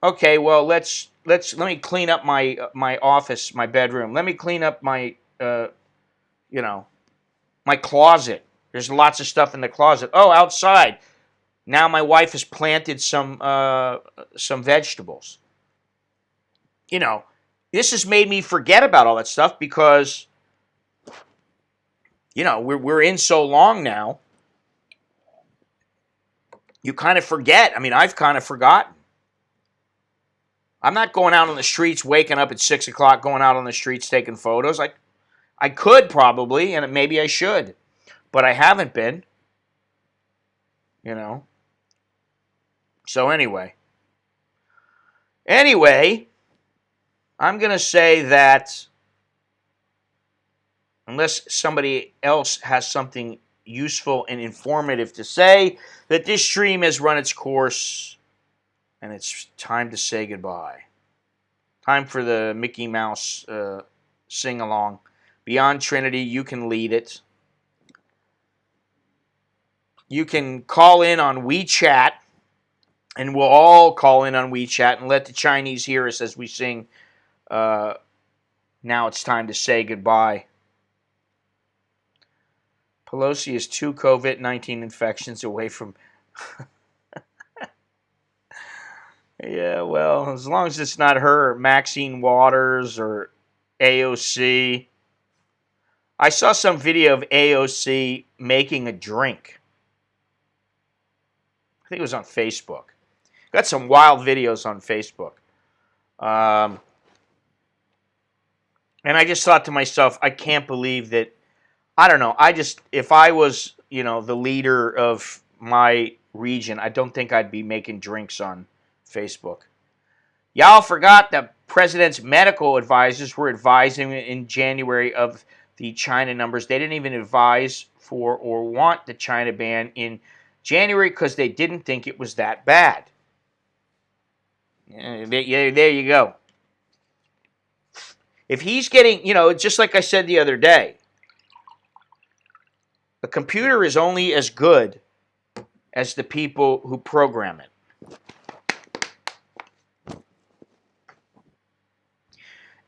A: okay, well, let me clean up my office, my bedroom. Let me clean up my my closet. There's lots of stuff in the closet. Oh, outside. Now my wife has planted some vegetables. This has made me forget about all that stuff because, we're in so long now. You kind of forget. I've kind of forgotten. I'm not going out on the streets, waking up at 6 o'clock, going out on the streets taking photos. I could probably, and maybe I should, but I haven't been, you know. So anyway, I'm going to say that unless somebody else has something useful and informative to say, that this stream has run its course and it's time to say goodbye. Time for the Mickey Mouse sing-along. Beyond Trinity, you can lead it. You can call in on WeChat, and we'll all call in on WeChat and let the Chinese hear us as we sing, Now It's Time to Say Goodbye. Pelosi is 2 COVID-19 infections away from... Yeah, well, as long as it's not her, or Maxine Waters, or AOC. I saw some video of AOC making a drink. I think it was on Facebook. Got some wild videos on Facebook. And I just thought to myself, I can't believe that, I don't know, if I was, the leader of my region, I don't think I'd be making drinks on Facebook. Y'all forgot that president's medical advisors were advising in January of the China numbers. They didn't even advise for or want the China ban in January because they didn't think it was that bad. Yeah, there you go. If he's getting, just like I said the other day, a computer is only as good as the people who program it.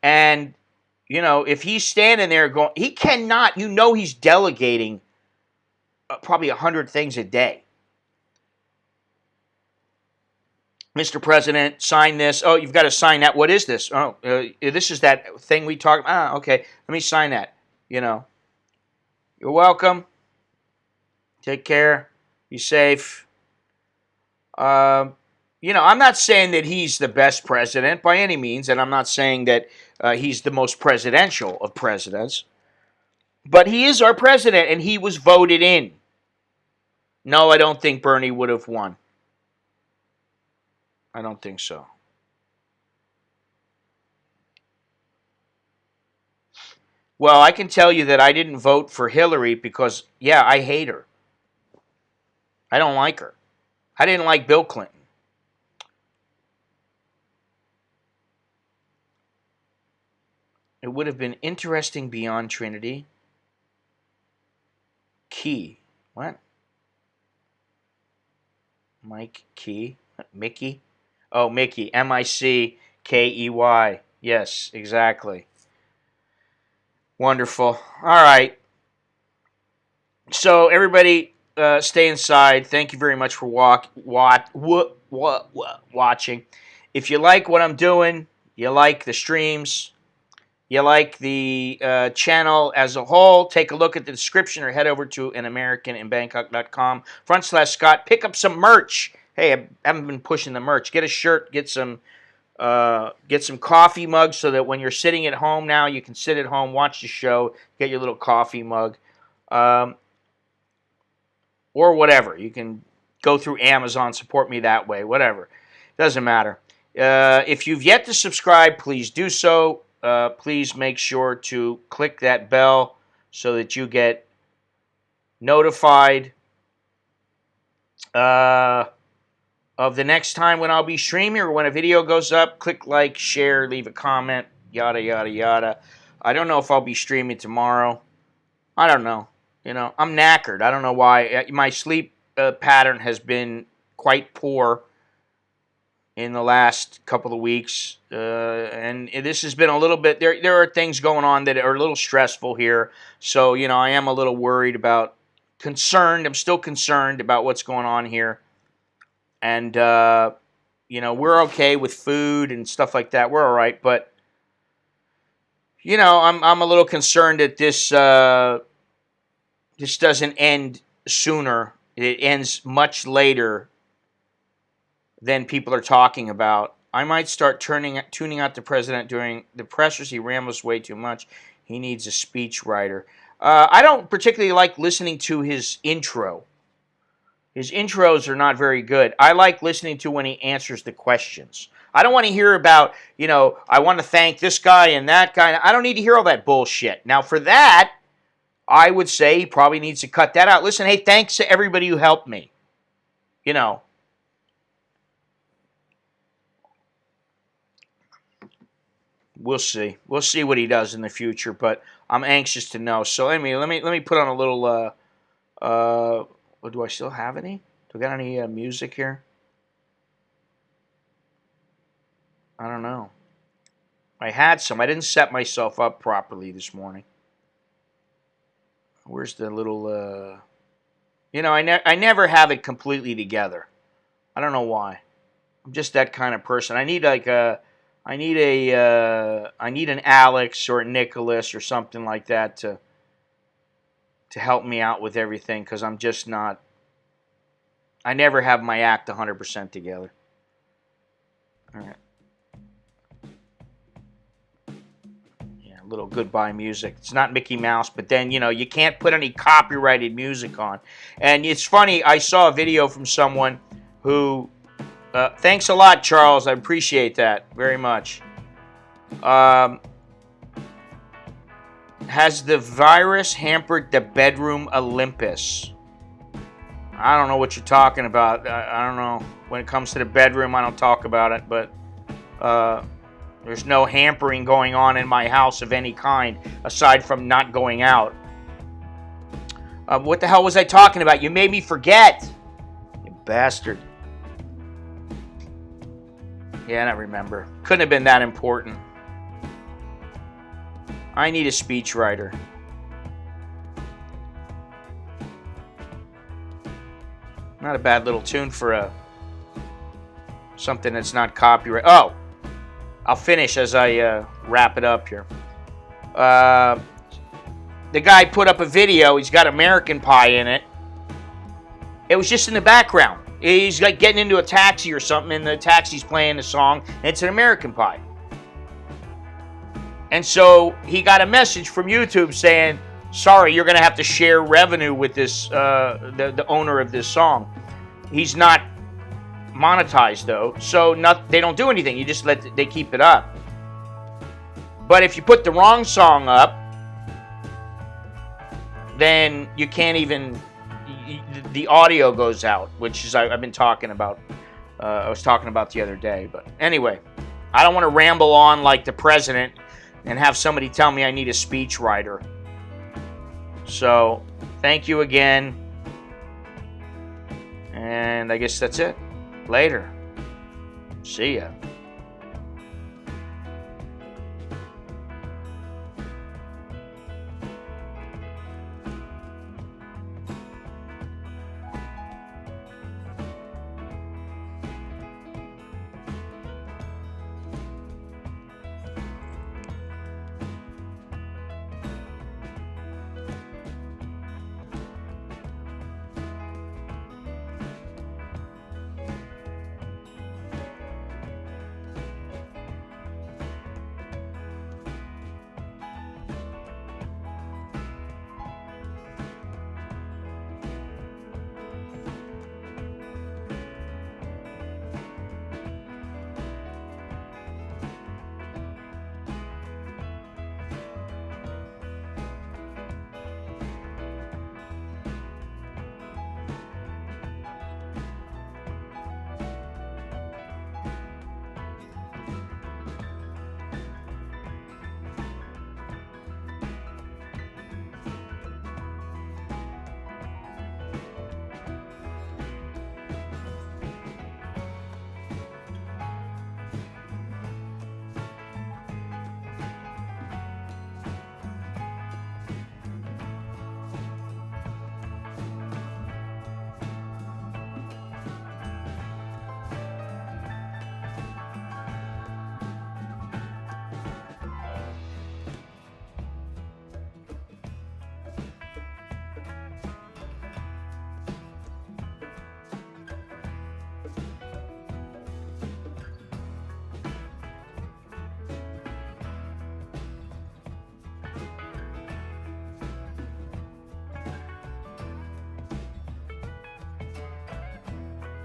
A: And, if he's standing there going, he cannot, he's delegating probably 100 things a day. Mr. President, sign this. Oh, you've got to sign that. What is this? Oh, this is that thing we talked about. Okay, let me sign that. You're welcome. Take care. Be safe. I'm not saying that he's the best president by any means, and I'm not saying that he's the most presidential of presidents. But he is our president, and he was voted in. No, I don't think Bernie would have won. I don't think so. Well, I can tell you that I didn't vote for Hillary because, I hate her. I don't like her. I didn't like Bill Clinton. It would have been interesting beyond Trinity. Key. What? Mike Key? Mickey? Oh, Mickey. M-I-C-K-E-Y. Yes, exactly. Wonderful. All right. So, everybody, stay inside. Thank you very much for watching. If you like what I'm doing, you like the streams, you like the channel as a whole, take a look at the description or head over to anamericaninbangkok.com/Scott. Pick up some merch. Hey, I haven't been pushing the merch. Get a shirt, get some coffee mugs so that when you're sitting at home now, you can sit at home, watch the show, get your little coffee mug. Or whatever. You can go through Amazon, support me that way, whatever. Doesn't matter. If you've yet to subscribe, please do so. Please make sure to click that bell so that you get notified of the next time when I'll be streaming or when a video goes up. Click like, share, leave a comment, yada, yada, yada. I don't know if I'll be streaming tomorrow. I don't know. I'm knackered. I don't know why. My sleep pattern has been quite poor in the last couple of weeks. And this has been a little bit... There are things going on that are a little stressful here. So, I am a little worried about... I'm still concerned about what's going on here. And, we're okay with food and stuff like that. We're all right. But, I'm a little concerned that this doesn't end sooner. It ends much later than people are talking about. I might start tuning out the president during the pressers. He rambles way too much. He needs a speech writer. I don't particularly like listening to his intro. His intros are not very good. I like listening to when he answers the questions. I don't want to hear about, I want to thank this guy and that guy. I don't need to hear all that bullshit. Now, for that, I would say he probably needs to cut that out. Listen, hey, thanks to everybody who helped me. We'll see. We'll see what he does in the future, but I'm anxious to know. So anyway, let me put on a little. Do I still have any? Do I got any music here? I don't know. I had some. I didn't set myself up properly this morning. Where's the little? I never have it completely together. I don't know why. I'm just that kind of person. I need I need an Alex or a Nicholas or something like that to help me out with everything, because I'm just not. I never have my act 100% together. All right. Yeah, a little goodbye music. It's not Mickey Mouse, but then you can't put any copyrighted music on. And it's funny. I saw a video from someone who. Thanks a lot, Charles. I appreciate that very much. Has the virus hampered the bedroom Olympus? I don't know what you're talking about. I don't know. When it comes to the bedroom, I don't talk about it. But there's no hampering going on in my house of any kind, aside from not going out. What the hell was I talking about? You made me forget. You bastard. Yeah, I don't remember. Couldn't have been that important. I need a speechwriter. Not a bad little tune for something that's not copyright. Oh, I'll finish as I wrap it up here. The guy put up a video. He's got American Pie in it. It was just in the background. He's like getting into a taxi or something, and the taxi's playing the song, and it's an American Pie. And so he got a message from YouTube saying, sorry, you're going to have to share revenue with this the owner of this song. He's not monetized, though, so they don't do anything. You just they keep it up. But if you put the wrong song up, then you can't even... the audio goes out, which is I've been talking about. I was talking about the other day. But anyway, I don't want to ramble on like the president and have somebody tell me I need a speech writer. So thank you again, and I guess that's it. Later. See ya.